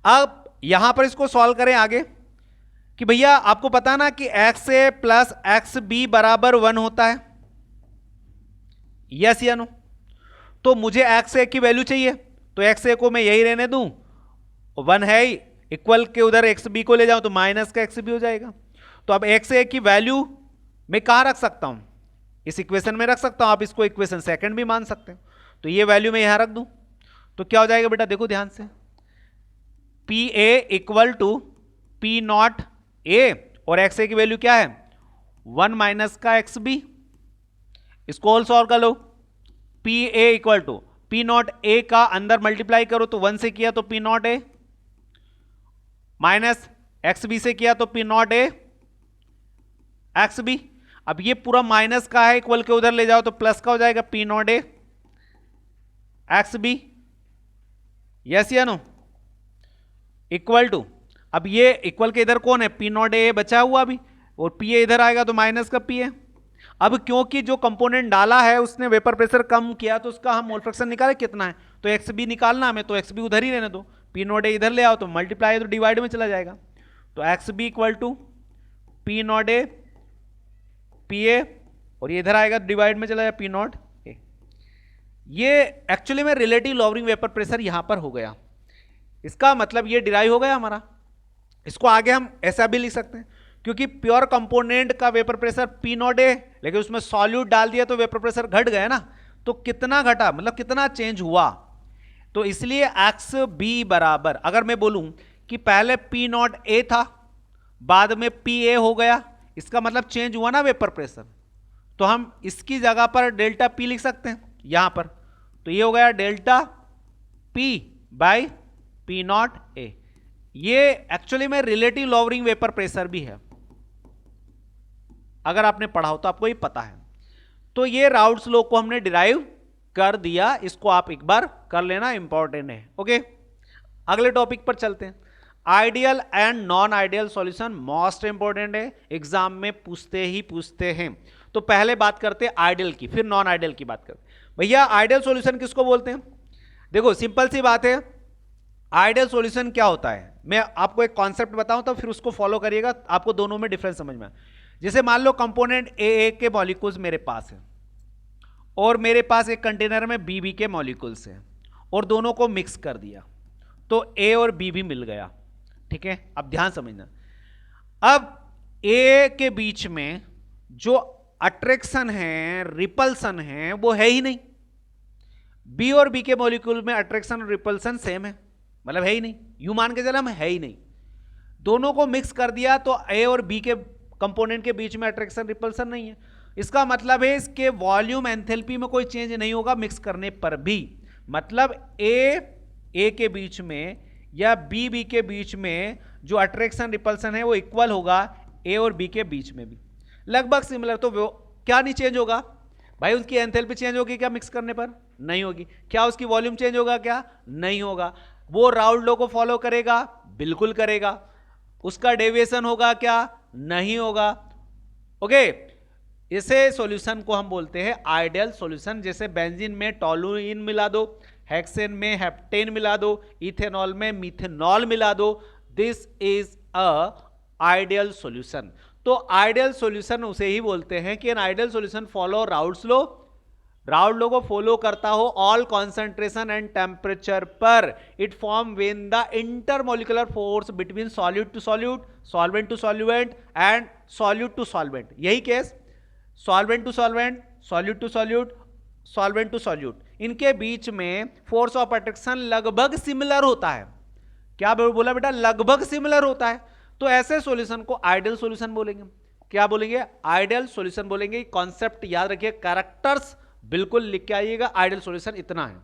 अब यहां पर इसको सॉल्व करें आगे कि भैया आपको पता ना कि x A plus X B बराबर 1 होता है, यस या नो? तो मुझे एक्स ए की वैल्यू चाहिए, तो एक्स ए को मैं यही रहने दूं, 1 है ही, इक्वल के उधर एक्स बी को ले जाऊं तो माइनस का एक्स बी हो जाएगा। तो अब एक्स ए की वैल्यू मैं कहां रख सकता हूं, इस इक्वेशन में रख सकता हूं, आप इसको इक्वेशन सेकंड भी मान सकते हो। तो ये वैल्यू मैं यहां रख दूं तो क्या हो जाएगा बेटा, देखो ध्यान से, P A equal to P not A, और एक्स ए की वैल्यू क्या है 1 माइनस का एक्स बी। इसको ऑल सॉल्व कर लो, P A equal to P not A का अंदर मल्टीप्लाई करो तो 1 से किया तो P not A, minus X B से किया तो P not A X B. अब ये पूरा माइनस का है, इक्वल के उधर ले जाओ तो प्लस का हो जाएगा, P not A X B, yes या नो? इक्वल टू, अब ये इक्वल के इधर कौन है, पी नॉट ए बचा हुआ अभी, और पी ए इधर आएगा तो माइनस का पी ए। अब क्योंकि जो कंपोनेंट डाला है उसने वेपर प्रेशर कम किया तो उसका हम मोल फ्रैक्शन निकाले कितना है, तो एक्स बी निकालना हमें, तो एक्स बी उधर ही रहने दो, पी नॉट ए इधर ले आओ तो मल्टीप्लाई तो डिवाइड में चला जाएगा, तो X B equal to P not A P A, और ये इधर आएगा डिवाइड में चला जाएगा पी नॉट ए। ये एक्चुअली में रिलेटिव लॉवरिंग वेपर प्रेशर यहां पर हो गया, इसका मतलब ये डिराइव हो गया हमारा। इसको आगे हम ऐसा भी लिख सकते हैं, क्योंकि प्योर कंपोनेंट का वेपर प्रेशर पी नॉट ए, लेकिन उसमें सॉल्यूट डाल दिया तो वेपर प्रेशर घट गया ना, तो कितना घटा, मतलब कितना चेंज हुआ, तो इसलिए एक्स बी बराबर, अगर मैं बोलूं कि पहले पी नॉट ए था बाद में पी ए हो गया, इसका मतलब चेंज हुआ ना वेपर प्रेशर, तो हम इसकी जगह पर डेल्टा पी लिख सकते हैं यहां पर, तो ये हो गया delta P by P not ए। ये एक्चुअली में रिलेटिव लॉवरिंग वेपर प्रेशर भी है, अगर आपने पढ़ा हो तो आपको ये पता है। तो ये राउल्ट्स लॉ को हमने डिराइव कर दिया, इसको आप एक बार कर लेना, इंपॉर्टेंट है। ओके, अगले टॉपिक पर चलते हैं। Ideal and non ideal solution most important है, एग्जाम में पूछते हैं। तो पहले बात करते हैं आइडियल की, फिर नॉन आइडियल की बात करते हैं। भैया आइडियल सॉल्यूशन किसको बोलते हैं? देखो सिंपल सी बात है, आइडियल सॉल्यूशन क्या होता है, मैं आपको एक कॉन्सेप्ट बताऊं तो फिर उसको फॉलो करिएगा, आपको दोनों में डिफरेंस समझ में। जैसे मान लो कंपोनेंट ए के मॉलिक्यूल्स मेरे पास है और मेरे पास एक कंटेनर में बी के मॉलिक्यूल्स हैं और दोनों को मिक्स कर दिया तो ए और बी मिल गया, ठीक है? अब ध्यान समझना, अब ए के बीच में जो अट्रैक्शन है, रिपल्सन है, वो है ही नहीं। बी और बी के मॉलिक्यूल में अट्रैक्शन और रिपल्सन सेम है, मतलब है ही नहीं, यू मान के चला हम है ही नहीं। दोनों को मिक्स कर दिया तो ए और बी के कंपोनेंट के बीच में अट्रैक्शन रिपल्सन नहीं है, इसका मतलब है इसके वॉल्यूम एंथैल्पी में कोई चेंज नहीं होगा मिक्स करने पर भी। मतलब ए के बीच में या बी के बीच में जो अट्रैक्शन रिपल्सन है वो इक्वल होगा ए और बी के बीच में भी, लगभग सिमिलर। तो वो क्या नहीं चेंज होगा भाई, उसकी एंथैल्पी चेंज होगी क्या मिक्स करने पर? नहीं होगी। क्या उसकी वॉल्यूम चेंज होगा? क्या नहीं होगा। वो राउल्ड लॉ को फॉलो करेगा? बिल्कुल करेगा। उसका डेविएशन होगा? क्या नहीं होगा। ओके, इसे सॉल्यूशन को हम बोलते हैं आइडियल सॉल्यूशन। जैसे बेंजीन में टोलुइन मिला दो, हेक्सेन में हेप्टेन मिला दो, इथेनॉल में मिथेनॉल मिला दो, this is a ideal solution. तो आइडियल सॉल्यूशन उसे ही बोलते हैं कि an ideal solution follow Raoult's law, Raoult law को फॉलो करता हो ऑल कॉन्सेंट्रेशन एंड टेम्परेचर पर। It form when the intermolecular force between solute to solute, solvent to solvent and solute to solvent. यही case solvent to solvent, solute to solute, solvent to solute, इनके बीच में force of attraction लगभग similar होता है। क्या बोला बेटा? लगभग सिमिलर होता है। तो ऐसे सॉल्यूशन को आइडियल सॉल्यूशन बोलेंगे। क्या बोलेंगे? आइडियल सॉल्यूशन बोलेंगे। कॉन्सेप्ट याद रखिए, कैरेक्टर्स बिल्कुल लिख के आइएगा। आइडियल सॉल्यूशन इतना है।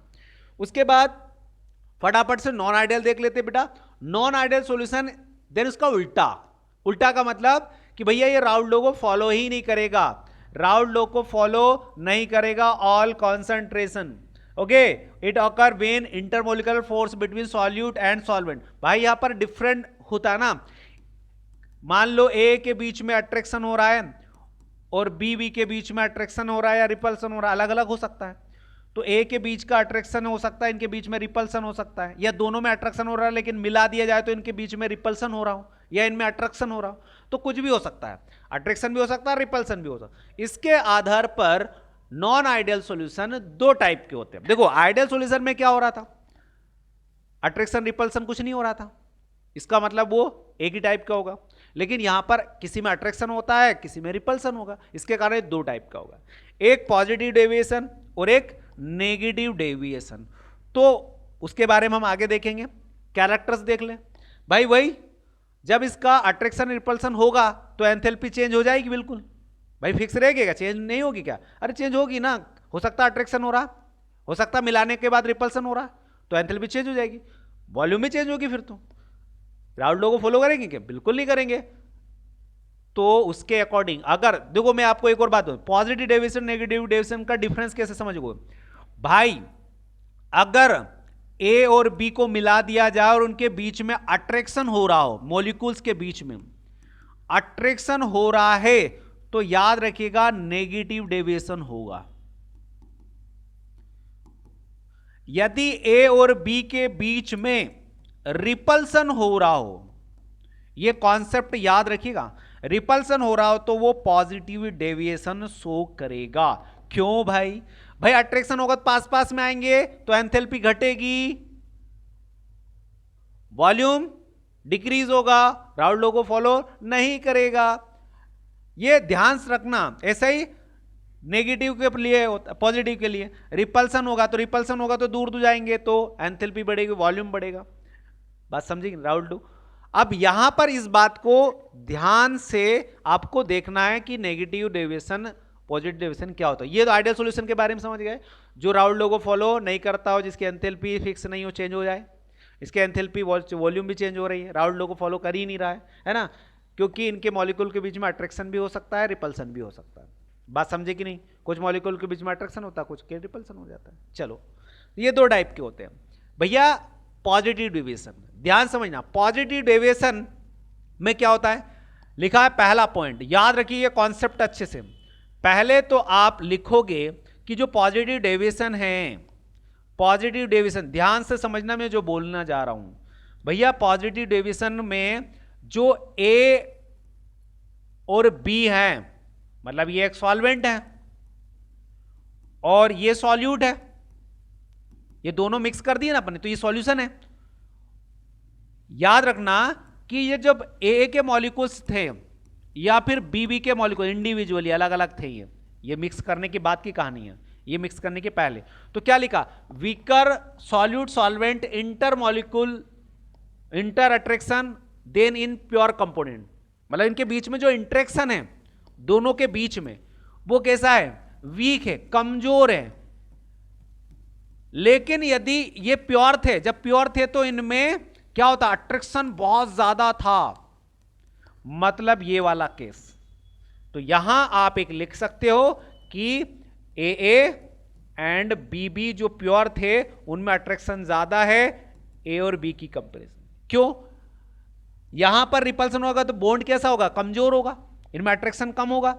उसके बाद फटाफट से नॉन आइडियल देख लेते बेटा। नॉन आइडियल सॉल्यूशन देन उसका उल्टा। उल्टा का मतलब कि भैया ये राउल्ड लॉ को फॉलो ही नहीं करेगा, राउल्ड लॉ को फॉलो नहीं करेगा all concentration. Okay, it occur when intermolecular force between solute and solvent. भाई यहां पर डिफरेंट होता है ना। मान लो ए के बीच में अट्रैक्शन हो रहा है और बी के बीच में अट्रैक्शन हो रहा है या रिपल्सन हो रहा है, अलग अलग हो सकता है। तो ए के बीच का अट्रैक्शन हो सकता है, इनके बीच में रिपल्सन हो सकता है, या दोनों में अट्रैक्शन हो रहा है लेकिन मिला दिया जाए तो इनके बीच में रिपल्सन हो रहा हो या इनमें अट्रैक्शन हो रहा हो। तो कुछ भी हो सकता है, अट्रैक्शन भी हो सकता है, रिपल्सन भी हो सकता है। इसके आधार पर नॉन आइडियल सॉल्यूशन दो टाइप के होते हैं। देखो आइडियल सॉल्यूशन में क्या हो रहा था? अट्रैक्शन रिपल्सन कुछ नहीं हो रहा था, इसका मतलब वो एक ही टाइप का होगा। लेकिन यहां पर किसी में अट्रैक्शन होता है, किसी में रिपल्सन होगा, इसके कारण दो टाइप का होगा, एक पॉजिटिव डेविएशन और एक नेगेटिव डेविएशन। तो उसके बारे में हम आगे देखेंगे। कैरेक्टर्स देख लें भाई। वही जब इसका अट्रैक्शन रिपल्सन होगा तो एंथैल्पी चेंज हो जाएगी, बिल्कुल भाई फिक्स रहेगा, चेंज नहीं होगी क्या? अरे चेंज होगी ना। हो सकता है अट्रैक्शन हो रहा, हो सकता है मिलाने के बाद रिपल्सन हो रहा, तो एंथैल्पी चेंज हो जाएगी, वॉल्यूम भी चेंज होगी। फिर तो राउल्ड लॉ को फॉलो करेंगे क्या? बिल्कुल नहीं करेंगे। तो उसके अकॉर्डिंग अगर देखो, मैं आपको एक और बात बताऊं, पॉजिटिव डेविएशन नेगेटिव डेविएशन का डिफरेंस कैसे समझोगे भाई? अगर ए और बी को मिला दिया जाए और उनके बीच में अट्रैक्शन हो रहा हो, मॉलिक्यूल्स के बीच में अट्रैक्शन हो रहा है, तो याद रखिएगा नेगेटिव डेविएशन होगा। यदि ए और बी के बीच में रिपल्सन हो रहा हो, यह कॉन्सेप्ट याद रखिएगा, रिपल्सन हो रहा हो तो वो पॉजिटिव डेविएशन शो करेगा। क्यों भाई? भाई अट्रैक्शन होगा तो पास पास में आएंगे तो एंथैल्पी घटेगी, वॉल्यूम डिक्रीज होगा, राउल्ड लॉ को फॉलो नहीं करेगा। ये ध्यान से रखना। ऐसा ही नेगेटिव के लिए होता, पॉजिटिव के लिए रिपल्सन होगा तो दूर दूर जाएंगे तो एंथैल्पी बढ़ेगी, वॉल्यूम बढ़ेगा। बात समझेगी राउल्ड लॉ? अब यहां पर इस बात को ध्यान से आपको देखना है कि नेगेटिव डेविएशन पॉजिटिव डेविएशन क्या होता है। ये तो आइडियल सॉल्यूशन के बारे में समझ गए, जो राउल्ड लॉ को फॉलो नहीं करता हो, जिसकी एंथैल्पी फिक्स नहीं हो, चेंज हो जाए। इसके एंथैल्पी वॉल्यूम भी चेंज हो रही है, राउल्ड लॉ को फॉलो कर ही नहीं रहा है ना, क्योंकि इनके मॉलिक्यूल के बीच में अट्रैक्शन भी हो सकता है, रिपल्सन भी हो सकता है। बात समझे कि नहीं? कुछ मॉलिक्यूल के बीच में अट्रैक्शन होता है, कुछ के रिपल्सन हो जाता है। चलो, ये दो टाइप के होते हैं भैया। पॉजिटिव डेविएशन ध्यान समझना, पॉजिटिव डेविएशन में क्या होता है? लिखा है पहला पॉइंट, याद रखिए कॉन्सेप्ट अच्छे से। पहले तो आप लिखोगे कि जो पॉजिटिव डेविएशन है, पॉजिटिव डेविएशन ध्यान से समझना, मैं जो बोलना जा रहा हूं भैया। पॉजिटिव डेविएशन में जो ए और बी है, मतलब ये एक सॉल्वेंट है और ये सॉल्यूट है, ये दोनों मिक्स कर दिए ना अपने, तो ये सॉल्यूशन है। याद रखना कि ये जब ए के मॉलिक्यूल्स थे या फिर बी के मॉलिक्यूल इंडिविजुअली अलग अलग थे, ये मिक्स करने की बात की कहानी है। ये मिक्स करने के पहले तो क्या लिखा? Weaker solute solvent inter molecule inter attraction than in pure component, मतलब इनके बीच में जो इंट्रैक्शन है दोनों के बीच में, वो कैसा है? वीक है, कमजोर है। लेकिन यदि ये प्योर थे, जब प्योर थे तो इनमें क्या होता? अट्रैक्शन बहुत ज्यादा था, मतलब ये वाला केस। तो यहां आप एक लिख सकते हो कि ए एंड बी जो प्योर थे उनमें अट्रैक्शन ज्यादा है ए और बी की कंपैरिजन। क्यों? यहां पर रिपल्सन होगा तो बॉन्ड कैसा होगा? कमजोर होगा, इनमें अट्रैक्शन कम होगा।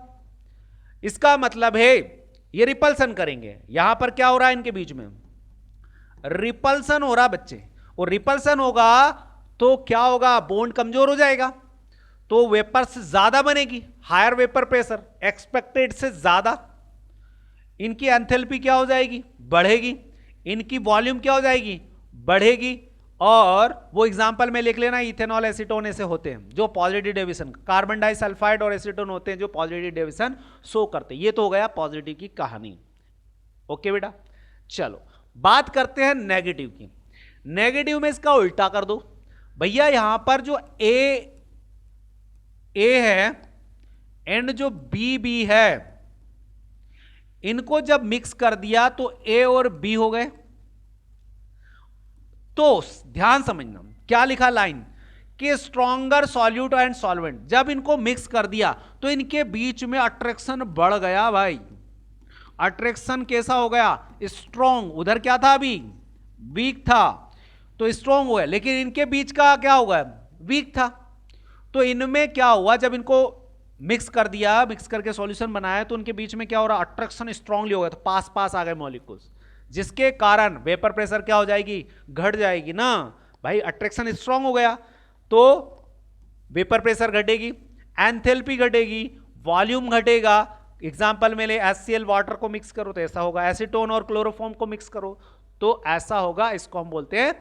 इसका मतलब है ये रिपल्सन करेंगे, यहां पर क्या हो रहा है इनके बीच में? रिपल्सन हो रहा बच्चे, और रिपल्सन होगा तो क्या होगा? बॉन्ड कमजोर हो जाएगा, तो वेपर से ज्यादा बनेगी, हायर वेपर प्रेशर एक्सपेक्टेड से ज्यादा, इनकी एंथैल्पी क्या हो जाएगी? बढ़ेगी, इनकी वॉल्यूम क्या हो जाएगी? बढ़ेगी। और वो एग्जांपल में लिख लेना, इथेनॉल एसीटोन ऐसे होते हैं जो पॉजिटिव डेविएशन, कार्बन डाइसल्फाइड और एसीटोन होते हैं जो पॉजिटिव डेविएशन शो करते हैं। ये तो हो गया पॉजिटिव की कहानी। ओके बेटा, चलो बात करते हैं नेगेटिव की। नेगेटिव में इसका उल्टा कर दो भैया, यहां पर जो ए है एंड जो बी है, इनको जब मिक्स कर दिया तो ए और बी हो गए। तो ध्यान समझना क्या लिखा लाइन कि स्ट्रॉन्गर सॉल्यूट एंड सॉल्वेंट, जब इनको मिक्स कर दिया तो इनके बीच में अट्रैक्शन बढ़ गया भाई। अट्रैक्शन कैसा हो गया? स्ट्रॉन्ग। उधर क्या था? अभी वीक था, तो स्ट्रॉन्ग हो गया, लेकिन इनके बीच का क्या होगा? वीक था। तो इनमें क्या हुआ? जब इनको मिक्स कर दिया, मिक्स करके सॉल्यूशन बनाया, तो उनके बीच में क्या हो रहा? अट्रैक्शन स्ट्रांगली हो गया, तो पास पास आ गए मॉलिक्यूल्स, जिसके कारण वेपर प्रेशर क्या हो जाएगी? घट जाएगी ना भाई। अट्रैक्शन स्ट्रांग हो गया तो वेपर प्रेशर घटेगी, एंथैल्पी घटेगी, वॉल्यूम घटेगा। एग्जांपल में ले, HCl वाटर को मिक्स करो तो ऐसा होगा, एसीटोन और क्लोरोफॉर्म को मिक्स करो तो ऐसा होगा। इसको हम बोलते हैं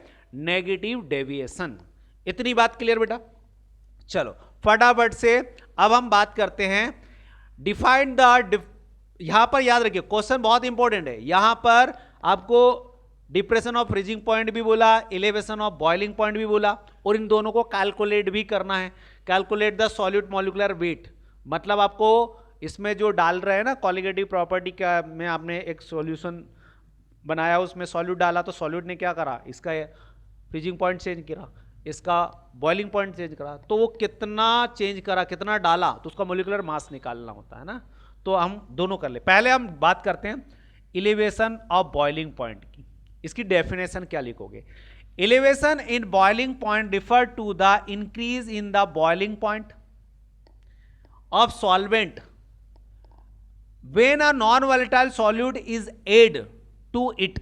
नेगेटिव डेविएशन। इतनी बात क्लियर बेटा? चलो फटाफट से अब हम बात करते हैं डिफाइंड द, यहां पर याद रखिए क्वेश्चन बहुत इंपॉर्टेंट है। यहां पर आपको डिप्रेशन ऑफ फ्रीजिंग पॉइंट भी बोला, एलिवेशन ऑफ बॉइलिंग पॉइंट भी बोला, और इन दोनों को कैलकुलेट भी करना है। Calculate the solute molecular weight, मतलब आपको इसमें जो डाल रहे हैं ना कॉलिगेटिव प्रॉपर्टी का, में आपने एक सॉल्यूशन बनाया, उसमें सॉल्यूट डाला, तो सॉल्यूट ने क्या करा? इसका फ्रीजिंग पॉइंट चेंज करा, इसका बॉइलिंग पॉइंट चेंज करा, तो वो कितना चेंज करा, कितना डाला, तो उसका मॉलिक्यूलर मास निकालना होता है ना। तो हम दोनों कर ले। पहले हम बात करते हैं एलिवेशन ऑफ बॉइलिंग पॉइंट की। इसकी डेफिनेशन क्या लिखोगे? Elevation in boiling point refer to the increase in the boiling point of solvent when a non volatile solute is add to it.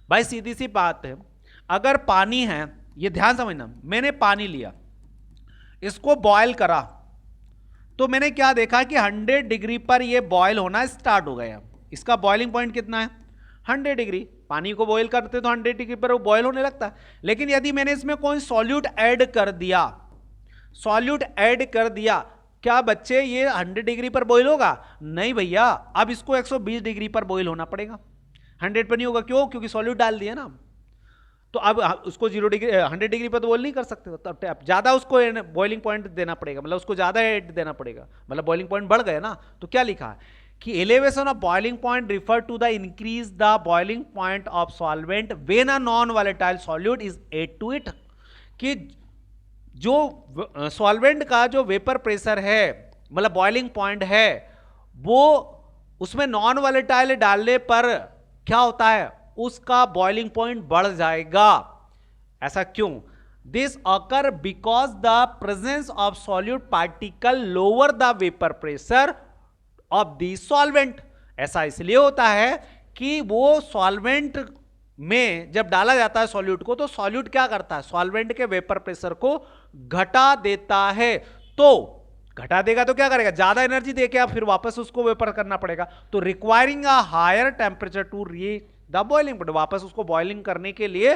भाई सीधी सी बात है, अगर पानी है, ये ध्यान समझना, मैंने पानी लिया, इसको बॉयल करा, तो मैंने क्या देखा कि 100 डिग्री पर ये बॉयल होना स्टार्ट हो गया। इसका बॉइलिंग पॉइंट कितना है? 100 डिग्री। पानी को बॉयल करते तो 100 डिग्री पर वो बॉयल होने लगता है। लेकिन यदि मैंने इसमें कोई सॉल्यूट ऐड कर दिया, सॉल्यूट ऐड कर दिया, क्या बच्चे ये 100 डिग्री पर बॉयल होगा? नहीं भैया, अब इसको 120 डिग्री पर बॉयल होना पड़ेगा, 100 पर नहीं होगा। क्यों? क्योंकि सॉल्यूट डाल दिया ना। तो अब उसको 0 डिग्री 100 डिग्री पर तो बॉयल नहीं कर सकते, तब ज्यादा उसको बॉइलिंग पॉइंट देना पड़ेगा, मतलब उसको ज्यादा ऐड देना पड़ेगा, मतलब बॉइलिंग पॉइंट बढ़ गया ना। तो क्या लिखा है कि elevation of boiling point refer to the increase the boiling point of solvent when a non volatile solute is add to it, कि जो सॉल्वेंट का जो वेपर प्रेशर है, मतलब बॉइलिंग पॉइंट है, वो उसमें नॉन वोलेटाइल डालने पर क्या होता है? उसका बॉइलिंग पॉइंट बढ़ जाएगा। ऐसा क्यों? This occur because the presence of solute particle lower the vapour pressure of the solvent. ऐसा इसलिए होता है कि वो सॉल्वेंट में जब डाला जाता है सॉल्यूट को, तो सॉल्यूट क्या करता है? सॉल्वेंट के वेपर प्रेशर को घटा देता है। तो घटा देगा तो क्या करेगा? ज्यादा एनर्जी देके फिर वापस उसको वेपर करना पड़ेगा। तो requiring a higher temperature to reach the boiling point, वापस उसको बॉइलिंग करने के लिए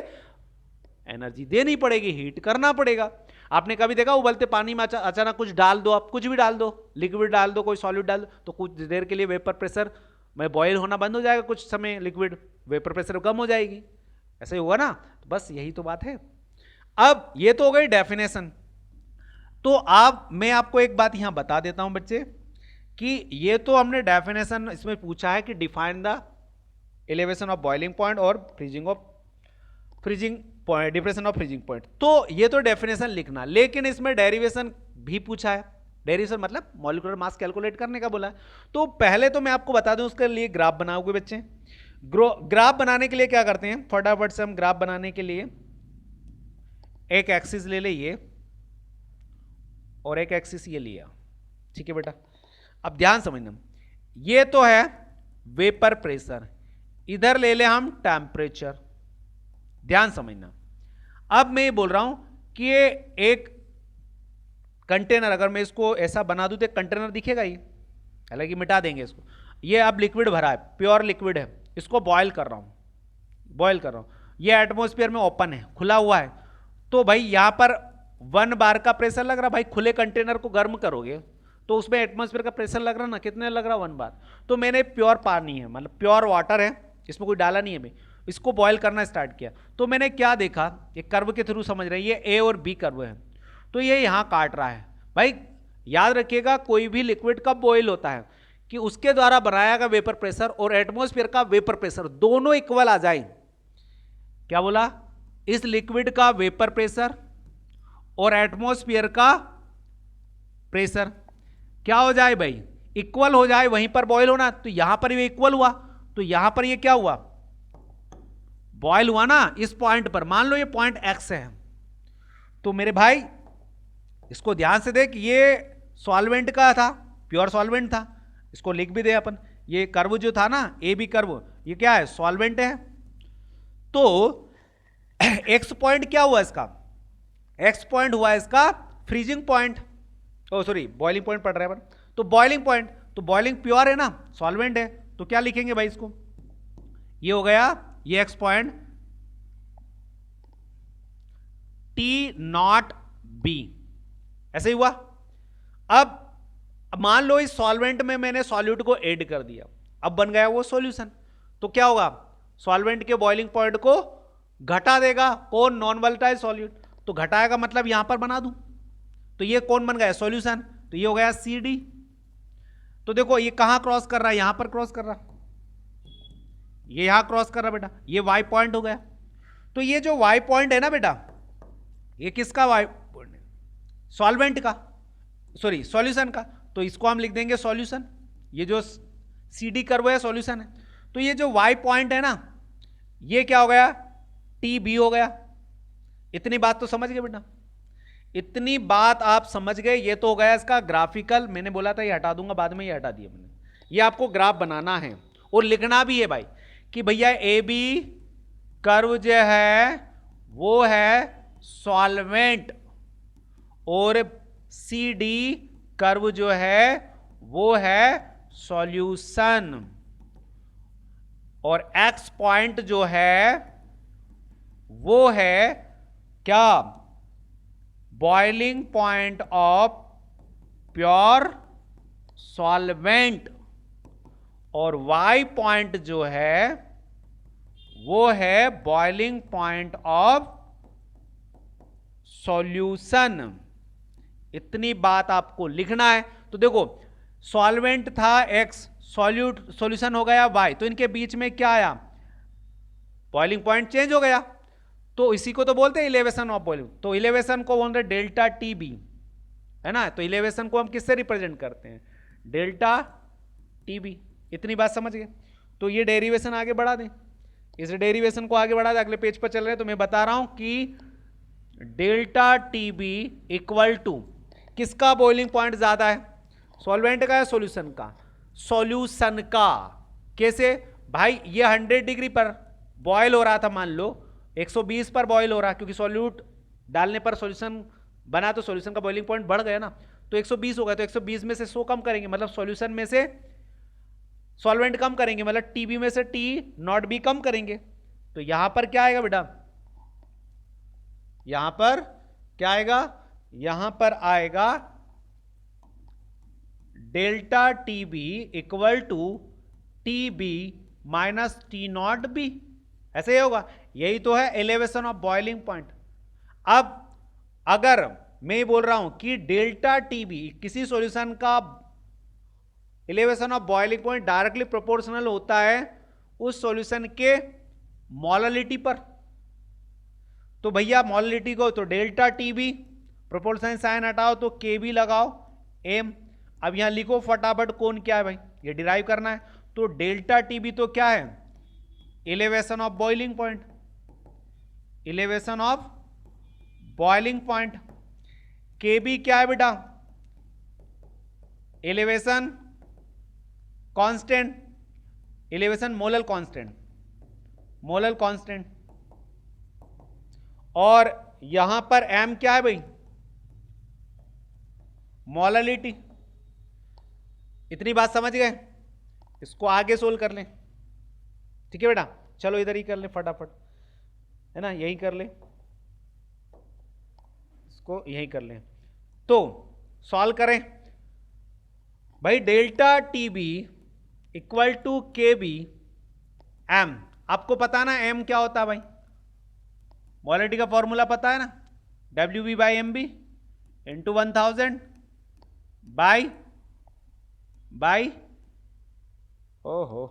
एनर्जी देनी पड़ेगी, हीट करना पड़ेगा। आपने कभी देखा उबलते पानी में अचानक कुछ डाल दो, आप कुछ भी डाल दो, लिक्विड डाल दो, कोई सॉलिड डाल दो, तो कुछ देर के लिए वेपर प्रेशर में बॉयल होना बंद हो जाएगा, कुछ समय लिक्विड वेपर प्रेशर कम हो जाएगी। ऐसे ही होगा ना। तो बस यही तो बात है। अब ये तो हो गई डेफिनेशन। तो अब मैं आपको एक बात यहां बता देता हूं बच्चे, कि ये तो हमने डेफिनेशन इसमें पूछा है कि define the elevation of boiling point और freezing point, depression of freezing point. तो ये तो डेफिनेशन लिखना, लेकिन इसमें डेरिवेशन भी पूछा है। डेरिवेशन मतलब मॉलिक्यूलर मास कैलकुलेट करने का बोला है। तो पहले तो मैं आपको बता दूं, उसके लिए ग्राफ बनाओगे बच्चे। ग्राफ बनाने के लिए क्या करते हैं, फटाफट से हम ग्राफ बनाने के लिए एक एक्सिस ले लिए और एक एक्सिस ये लिया, ठीक है बेटा। अब ध्यान समझना, ये तो है वेपर प्रेशर, इधर ले ले हम टेम्परेचर। ध्यान समझना, अब मैं ये बोल रहा हूं कि ये एक कंटेनर, अगर मैं इसको ऐसा बना दूं तो कंटेनर दिखेगा ये, हालांकि मिटा देंगे इसको। ये अब लिक्विड भरा है, प्योर लिक्विड है, इसको बॉयल कर रहा हूं, ये एटमॉस्फेयर में ओपन है, खुला हुआ है। तो भाई यहां पर 1 बार का प्रेशर लग रहा, भाई खुले कंटेनर को गर्म करोगे तो उसमें एटमॉस्फेयर का प्रेशर लग रहा ना, कितने लग रहा, 1 बार। तो मैंने प्योर पानी है, मतलब प्योर वाटर है, इसमें कोई डाला नहीं है, मैं इसको बॉयल करना स्टार्ट किया। तो मैंने क्या देखा, एक कर्व के थ्रू समझ रहे हैं, ये ए और बी कर्व है, तो ये यहां काट रहा है। भाई याद रखिएगा, कोई भी लिक्विड कब बॉयल होता है कि उसके द्वारा बनाया गया वेपर प्रेशर और एटमॉस्फेयर का वेपर प्रेशर दोनों इक्वल आ जाए। क्या बोला, इस लिक्विड का वेपर प्रेशर और एटमॉस्फेयर का प्रेशर क्या हो जाए भाई, इक्वल हो जाए, वहीं पर बॉयल होना। तो यहां पर ये इक्वल हुआ, तो यहां पर ये क्या हुआ, बॉयल हुआ ना इस पॉइंट पर। मान लो ये पॉइंट एक्स है, तो मेरे भाई इसको ध्यान से देख, ये सॉल्वेंट का था, प्योर सॉल्वेंट था, इसको लिख भी दे अपन। ये कर्व जो था ना, ए बी कर्व, ये क्या है, सॉल्वेंट है। तो एक्स पॉइंट क्या हुआ इसका, एक्स पॉइंट हुआ इसका फ्रीजिंग पॉइंट, ओ सॉरी बॉइलिंग पॉइंट पढ़ रहे हैं अपन। तो बॉइलिंग पॉइंट, तो बॉइलिंग प्योर है ना, सॉल्वेंट है, तो क्या लिखेंगे भाई इसको, ये हो गया ये एक्स पॉइंट T0 B, ऐसे ही हुआ। अब मान लो इस सॉल्वेंट में मैंने सॉल्यूट को ऐड कर दिया, अब बन गया वो सॉल्यूशन। तो क्या होगा, सॉल्वेंट के बॉइलिंग पॉइंट को घटा देगा, कौन, नॉन वोलेटाइल सॉल्यूट, तो घटाएगा मतलब यहां पर बना दूं, तो ये कौन बन गया, सॉल्यूशन। तो ये हो गया CD। तो देखो ये कहां क्रॉस कर रहा है, यहां पर क्रॉस कर रहा, ये यहां क्रॉस कर रहा बेटा, ये Y पॉइंट हो गया। तो ये जो Y पॉइंट है ना बेटा, ये किसका Y पॉइंट है, सॉल्वेंट का, सॉरी सॉल्यूशन का, तो इसको हम लिख देंगे सॉल्यूशन। ये जो CD कर्व है सॉल्यूशन है। तो ये जो Y पॉइंट है ना, ये क्या हो गया, TB हो गया। इतनी बात तो समझ गए बेटा, इतनी बात आप समझ गए। ये तो हो गया इसका ग्राफिकल, मैंने बोला था ये हटा दूंगा, बाद में ये हटा दिया मैंने। ये आपको ग्राफ बनाना है और लिखना भी है भाई कि भैया ए बी कर्व जो है वो है सॉल्वेंट और सी डी कर्व जो है वो है सॉल्यूशन, और एक्स पॉइंट जो है वो है क्या, boiling point of pure solvent, और Y पॉइंट जो है वो है बॉइलिंग पॉइंट ऑफ सॉल्यूशन। इतनी बात आपको लिखना है। तो देखो सॉल्वेंट था X, सॉल्यूशन हो गया Y, तो इनके बीच में क्या आया, बॉइलिंग पॉइंट चेंज हो गया। तो इसी को तो बोलते हैं इलेवेशन ऑफ बॉइलिंग। तो इलेवेशन को बोलते हैं डेल्टा TB, है ना। तो इलेवेशन को हम किससे रिप्रेजेंट करते हैं, डेल्टा TB। इतनी बात समझ गए। तो ये डेरिवेशन आगे बढ़ा दें, इस डेरिवेशन को आगे बढ़ा दें, अगले पेज पर चल रहे हैं। तो मैं बता रहा हूं कि डेल्टा TB इक्वल टू किसका बॉइलिंग पॉइंट ज्यादा है, सॉल्वेंट का या सॉल्यूशन का, सॉल्यूशन का। कैसे भाई, ये 100 डिग्री पर बॉयल हो रहा था, मान लो 120 पर बॉयल हो रहा, क्योंकि सॉल्यूट डालने पर सॉल्यूशन बना, तो सॉल्यूशन का बॉइलिंग पॉइंट बढ़ गया ना, तो 120 हो गया। तो 120 में से 100 कम करेंगे, मतलब सॉल्यूशन में से सॉल्वेंट कम करेंगे, मतलब TB में से T0 B कम करेंगे। तो यहां पर क्या आएगा बेटा, यहां पर क्या आएगा, यहां पर आएगा delta TB equal to TB minus T0 B, ऐसे ही होगा। यही तो है एलिवेशन ऑफ बॉइलिंग पॉइंट। अब अगर मैं बोल रहा हूं कि डेल्टा TB किसी सॉल्यूशन का elevation of boiling point directly proportional होता है उस सॉल्यूशन के मोलालिटी पर, तो भैया मोलालिटी को तो डेल्टा TB, प्रोपोर्शनल साइन हटाओ तो KB लगाओ M। अब यहां लिखो फटाफट कौन क्या है भाई, ये डिराइव करना है। तो डेल्टा TB तो क्या है, elevation of boiling point, elevation of boiling point. के बी क्या है बेटा, elevation constant, elevation molal constant, molal constant. और यहां पर एम क्या है भाई, मोललिटी। इतनी बात समझ गए, इसको आगे सोल्व कर लें, ठीक है बेटा। चलो इधर ही कर लें फटाफट, है ना, यही कर लें, इसको यही कर लें। तो सॉल्व करें भाई, delta T B equal to K B M. आपको पता ना एम क्या होता है भाई, मोलरिटी का फॉर्मूला पता है ना, W B by M B into 1000 by ओहो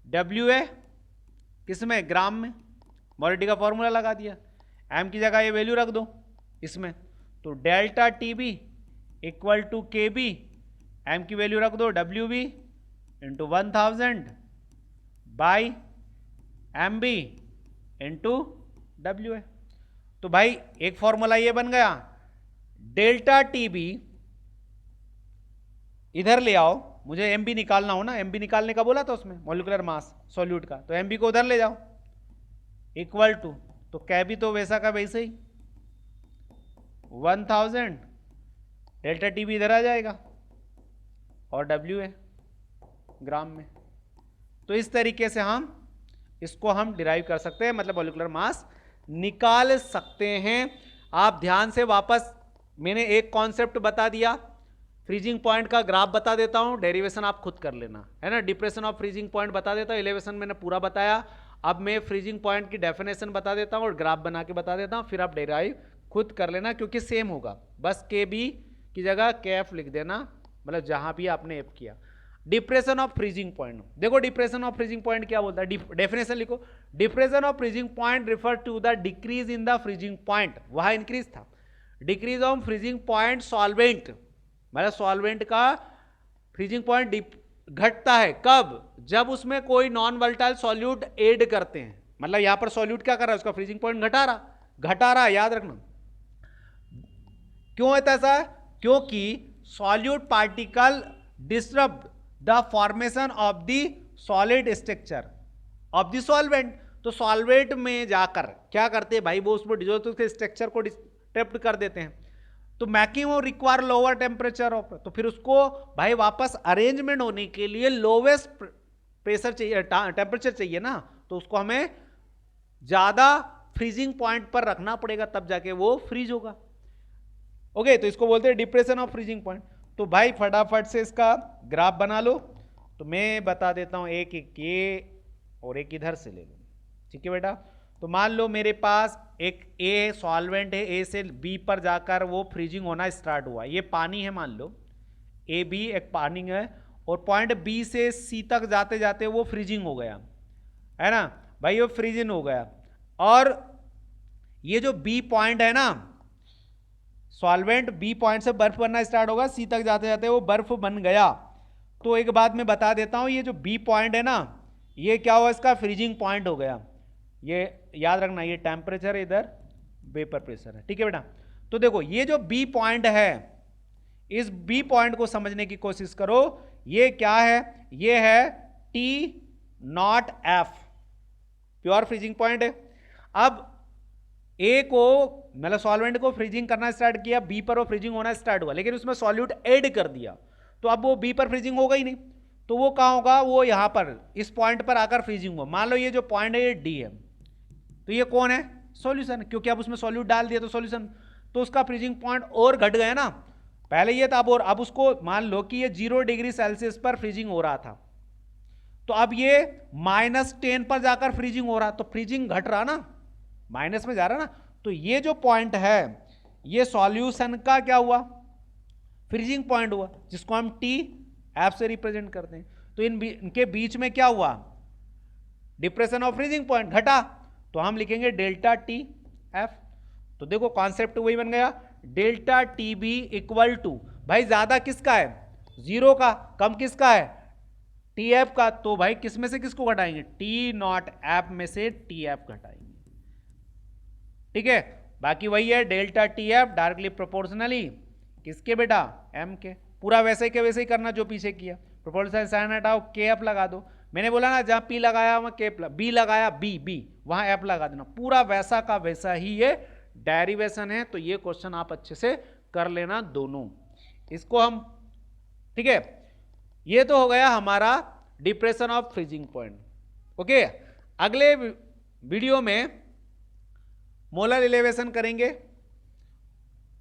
डब्ल्यू ए किसमें, ग्राम में। मोलरिटी का फॉर्मूला लगा दिया, एम की जगह ये वैल्यू रख दो इसमें, तो delta T B equal to K B, M की वैल्यू रख दो W B into 1000 by M B into W A. तो भाई एक फॉर्मूला ये बन गया, डेल्टा टी बी इधर ले आओ, मुझे एम बी निकालना हो ना, एम बी निकालने का बोला था उसमें, मॉलिक्यूलर मास सॉल्यूट का, तो एम बी को उधर ले जाओ इक्वल टू, तो कै भी तो वैसा का वैसे ही 1000, डेल्टा टी बी इधर आ जाएगा और डब्ल्यू है ग्राम में। तो इस तरीके से हम इसको हम डिराइव कर सकते हैं, मतलब मॉलिक्यूलर मास निकाल सकते हैं। आप ध्यान से वापस, मैंने एक कॉन्सेप्ट बता दिया, फ्रीजिंग पॉइंट का ग्राफ बता देता हूं, डेरिवेशन आप खुद कर लेना, है ना। डिप्रेशन ऑफ फ्रीजिंग पॉइंट बता देता हूं, एलिवेशन मैंने पूरा बताया। अब मैं फ्रीजिंग पॉइंट की डेफिनेशन बता देता हूं और ग्राफ बना के बता देता हूं, फिर आप डेराइव खुद कर लेना, क्योंकि सेम होगा, बस के बी की जगह के एफ लिख देना, मतलब जहां भी आपने एफ किया। डिप्रेशन ऑफ फ्रीजिंग पॉइंट, देखो डिप्रेशन ऑफ फ्रीजिंग पॉइंट क्या बोलता है, डेफिनेशन लिखो, depression of freezing point refer to the decrease in the freezing point, वहां इंक्रीज था, decrease of freezing point solvent, मतलब सॉल्वेंट का फ्रीजिंग पॉइंट घटता है कब, जब उसमें कोई नॉन वोलेटाइल सॉल्यूट ऐड करते हैं, मतलब यहां पर सॉल्यूट क्या कर रहा है, उसका फ्रीजिंग पॉइंट घटा रहा, याद रखना। क्यों है ऐसा, क्योंकि solute particle disturb the formation of the solid structure of the solvent. तो सॉल्वेंट में जाकर क्या करते हैं भाई, वो उसमें डिसॉल्व के स्ट्रक्चर को डिस्टर्ब कर देते हैं, तो maximum require lower temperature of, तो फिर उसको भाई वापस अरेंजमेंट होने के लिए लोवेस्ट प्रेशर चाहिए, टेम्परेचर चाहिए ना, तो उसको हमें ज्यादा फ्रीजिंग पॉइंट पर रखना पड़ेगा, तब जाके वो फ्रीज होगा। ओके, तो इसको बोलते हैं डिप्रेशन ऑफ फ्रीजिंग पॉइंट। तो भाई फटाफट से इसका ग्राफ बना लो, तो मैं बता देता हूं, एक एक ये और एक इधर से ले लो, ठीक है बेटा। तो मान लो मेरे पास एक ए सॉल्वेंट है, ए से बी पर जाकर वो फ्रीजिंग होना स्टार्ट हुआ, ये पानी है मान लो, ए बी एक पानी है, और पॉइंट बी से सी तक जाते जाते वो फ्रीजिंग हो गया, है ना भाई, वो फ्रीजिंग हो गया। और ये जो बी पॉइंट है ना, सॉल्वेंट बी पॉइंट से बर्फ बनना स्टार्ट होगा, सी तक जाते जाते वो बर्फ बन गया। तो एक बात मैं बता देता हूं, ये जो बी पॉइंट है ना, ये क्या हुआ, इसका फ्रीजिंग पॉइंट हो गया, ये याद रखना, ये टेम्परेचर है, इधर वेपर प्रेशर है, ठीक है बेटा। तो देखो ये जो बी पॉइंट है, इस बी पॉइंट को समझने की कोशिश करो, ये क्या है, ये है T not F, pure freezing point है। अब ए को मतलब सॉल्वेंट को फ्रीजिंग करना स्टार्ट किया, बी पर वो फ्रीजिंग होना स्टार्ट हुआ, लेकिन उसमें सॉल्यूट ऐड कर दिया, तो अब वो बी पर फ्रीजिंग होगा ही नहीं, तो वो कहां होगा, वो यहां पर इस पॉइंट पर आकर फ्रीजिंग हुआ। मान लो ये जो पॉइंट है ये डी है, तो ये कौन है, सॉल्यूशन, क्योंकि अब उसमें सॉल्यूट डाल दिया तो सॉल्यूशन, तो उसका फ्रीजिंग पॉइंट और घट गया ना, पहले ये था, और अब उसको मान लो कि ये 0 डिग्री सेल्सियस पर फ्रीजिंग हो रहा था, तो अब ये -10 पर जाकर फ्रीजिंग हो रहा, तो फ्रीजिंग घट रहा ना, माइनस में जा रहा ना, तो ये जो पॉइंट है ये सॉल्यूशन का क्या हुआ, फ्रीजिंग पॉइंट हुआ, जिसको हम टी एफ से रिप्रेजेंट करते हैं। तो इनके बीच में क्या हुआ, डिप्रेशन ऑफ फ्रीजिंग पॉइंट घटा, तो हम लिखेंगे डेल्टा टी एफ। तो देखो कॉन्सेप्ट वही बन गया, delta T B equal to, भाई ज्यादा किसका है, 0 का, कम किसका है, टी एफ का, तो भाई किस में से किसको घटाएंगे, टी नॉट एफ में से टी एफ घटाएंगे, ठीक है। बाकी वही है delta T F directly proportionally किसके बेटा, एम के। पूरा वैसे के वैसे ही करना जो पीछे किया, प्रोपोर्शनल साइन हटाओ, के एफ लगा दो। मैंने बोला ना जहां पी लगाया वहां के, बी लगाया बी वहां एफ लगा देना, पूरा वैसा का वैसा ही ये डेरिवेशन है। तो ये क्वेश्चन आप अच्छे से कर लेना दोनों, इसको हम, ठीक है। ये तो हो गया हमारा depression of freezing point, okay. अगले वीडियो में मोलर एलिवेशन करेंगे,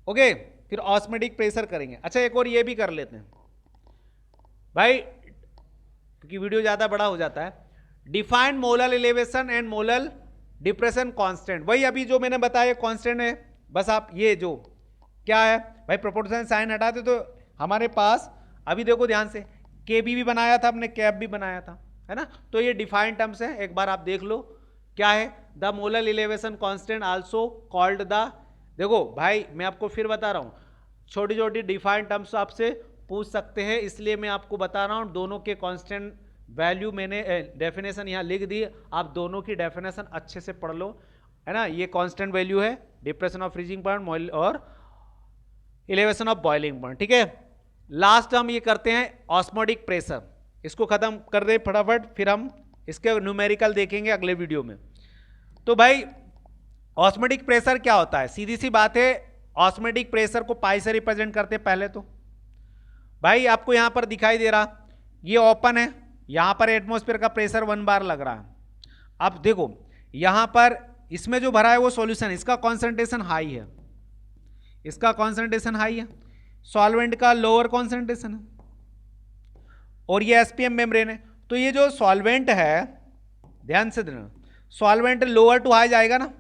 ओके, फिर ऑस्मोटिक प्रेशर करेंगे। अच्छा एक और ये भी कर लेते हैं भाई, क्योंकि वीडियो ज्यादा बड़ा हो जाता है। Defined molar elevation and molar depression constant, वही अभी जो मैंने बताया कांस्टेंट है, बस आप ये जो क्या है भाई प्रोपोर्शनल साइन हटाते तो हमारे पास अभी देखो ध्यान से के भी बनाया था हमने, कैप भी बनाया था, है ना। तो ये डिफाइंड टर्म्स है, एक बार आप देख लो क्या है, the molar elevation constant also called the, देखो भाई मैं आपको फिर बता रहा हूं, छोटी छोटी डिफाइंड टर्म्स आपसे पूछ सकते हैं, इसलिए मैं आपको बता रहा हूं। दोनों के कांस्टेंट वैल्यू मैंने डेफिनेशन यहां लिख दी, आप दोनों की डेफिनेशन अच्छे से पढ़ लो, है ना। ये कांस्टेंट वैल्यू है डिप्रेशन ऑफ फ्रीजिंग पॉइंट और एलिवेशन ऑफ बॉइलिंग पॉइंट, ठीक है। लास्ट हम ये करते हैं ऑस्मोटिक प्रेशर, इसको खत्म कर दे फटाफट, फिर हम इसके न्यूमेरिकल देखेंगे अगले वीडियो में। तो भाई ऑस्मोटिक प्रेशर क्या होता है, सीधी सी बात है, ऑस्मोटिक प्रेशर को पाई से रिप्रेजेंट करते हैं। पहले तो भाई आपको यहां पर दिखाई दे रहा, ये ओपन है, यहां पर एटमॉस्फेयर का प्रेशर 1 बार लग रहा है। अब देखो यहां पर इसमें जो भरा है वो सॉल्यूशन, इसका कॉन्सेंट्रेशन हाई है, इसका कॉन्सेंट्रेशन हाई है, सॉल्वेंट का लोअर कॉन्सेंट्रेशन है, और ये एसपीएम मेम्ब्रेन है। तो ये जो सॉल्वेंट है, ध्यान से देना, सॉल्वेंट लोअर टू हाई जाएगा ना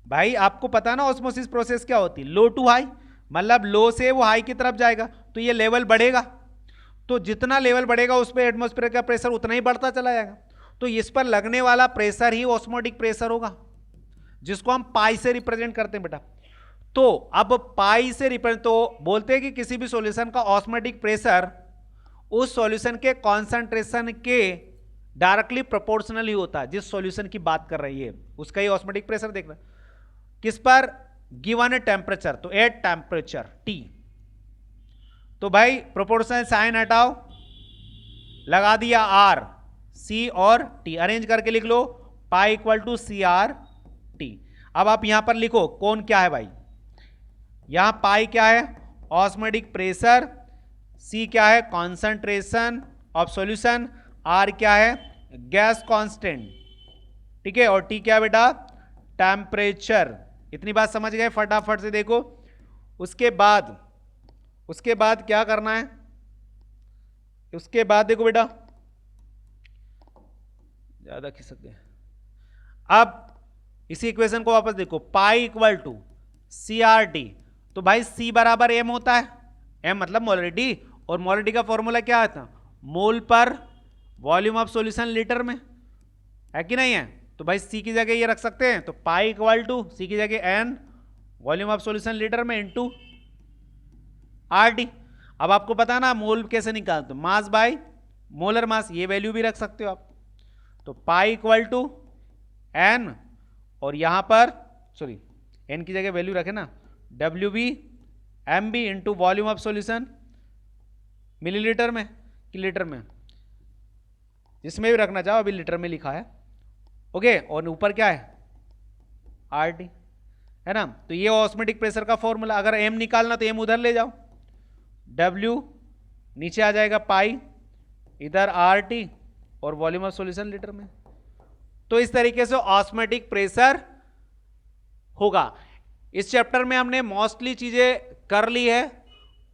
भाई, आपको पता ना ऑस्मोसिस प्रोसेस क्या होती है, लो टू हाई, मतलब लो से वो हाई की तरफ जाएगा, तो ये लेवल बढ़ेगा, तो जितना लेवल बढ़ेगा उस पर एटमॉस्फेयर का प्रेशर उतना ही बढ़ता चला जाएगा। तो इस पर लगने वाला प्रेशर ही ऑस्मोटिक प्रेशर होगा, जिसको हम पाई से रिप्रेजेंट करते हैं बेटा। तो अब पाई से रिप्रेजेंट, तो बोलते हैं कि किसी भी सॉल्यूशन का ऑस्मोटिक प्रेशर उस सॉल्यूशन के कॉन्सेंट्रेशन के डायरेक्टली प्रोपोर्शनल ही होता है, जिस सॉल्यूशन की बात कर रही है उसका ही ऑस्मोटिक प्रेशर देखना। किस पर, गिवन टेम्परेचर, तो एट टेम्परेचर टी। तो भाई प्रोपोर्शनल साइन हटाओ, लगा दिया आर, सी और टी, अरेंज करके लिख लो, pi equal to C R T. अब आप यहां पर लिखो कौन क्या है भाई, यहां पाई क्या है ऑस्मोटिक प्रेशर, सी क्या है कॉन्सेंट्रेशन ऑफ सॉल्यूशन, आर क्या है गैस कांस्टेंट, ठीक है, और टी क्या है बेटा टेम्परेचर। इतनी बात समझ गए, फटाफट से देखो। उसके बाद क्या करना है, उसके बाद देखो बेटा, ज्यादा खिसक गए। अब इसी इक्वेशन को वापस देखो, pi equal to C R T, तो भाई सी बराबर एम होता है, एम मतलब मोलरिटी, और मोलरिटी का फॉर्मूला क्या आता, मोल पर वॉल्यूम ऑफ सॉल्यूशन लीटर में, है कि नहीं है। तो भाई सी की जगह ये रख सकते हैं, तो पाई इक्वल टू सी की जगह n volume of solution litre में इनटू आर टी। अब आपको पता ना मोल कैसे निकालते, मास बाय मोलर मास, ये वैल्यू भी रख सकते हो आप। तो पाई इक्वल टू एन, और यहां पर सॉरी एन की जगह वैल्यू रखे ना, W B M B into volume of solution millilitre में कि लीटर में, जिसमें भी रखना चाहो, अभी लीटर में लिखा है, ओके। और ऊपर क्या है आर टी, है ना। तो ये ऑस्मोटिक प्रेशर का फॉर्मूला, अगर एम निकालना तो एम उधर ले जाओ, डब्ल्यू नीचे आ जाएगा पाई, इधर आर टी, और वॉल्यूम ऑफ सॉल्यूशन लीटर में। तो इस तरीके से ऑस्मोटिक प्रेशर होगा। इस चैप्टर में हमने मोस्टली चीजें कर ली है,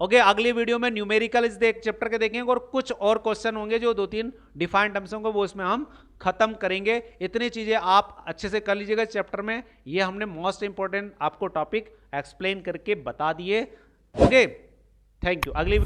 ओके। अगली वीडियो में न्यूमेरिकल इस चैप्टर के देखेंगे, और कुछ और क्वेश्चन होंगे जो 2-3 डिफाइंड टर्म्स होंगे, वो इसमें हम खत्म करेंगे। इतनी चीजें आप अच्छे से कर लीजिएगा चैप्टर में, ये हमने मोस्ट इंपॉर्टेंट आपको टॉपिक एक्सप्लेन करके बता दिए, ओके। Thank you. अगली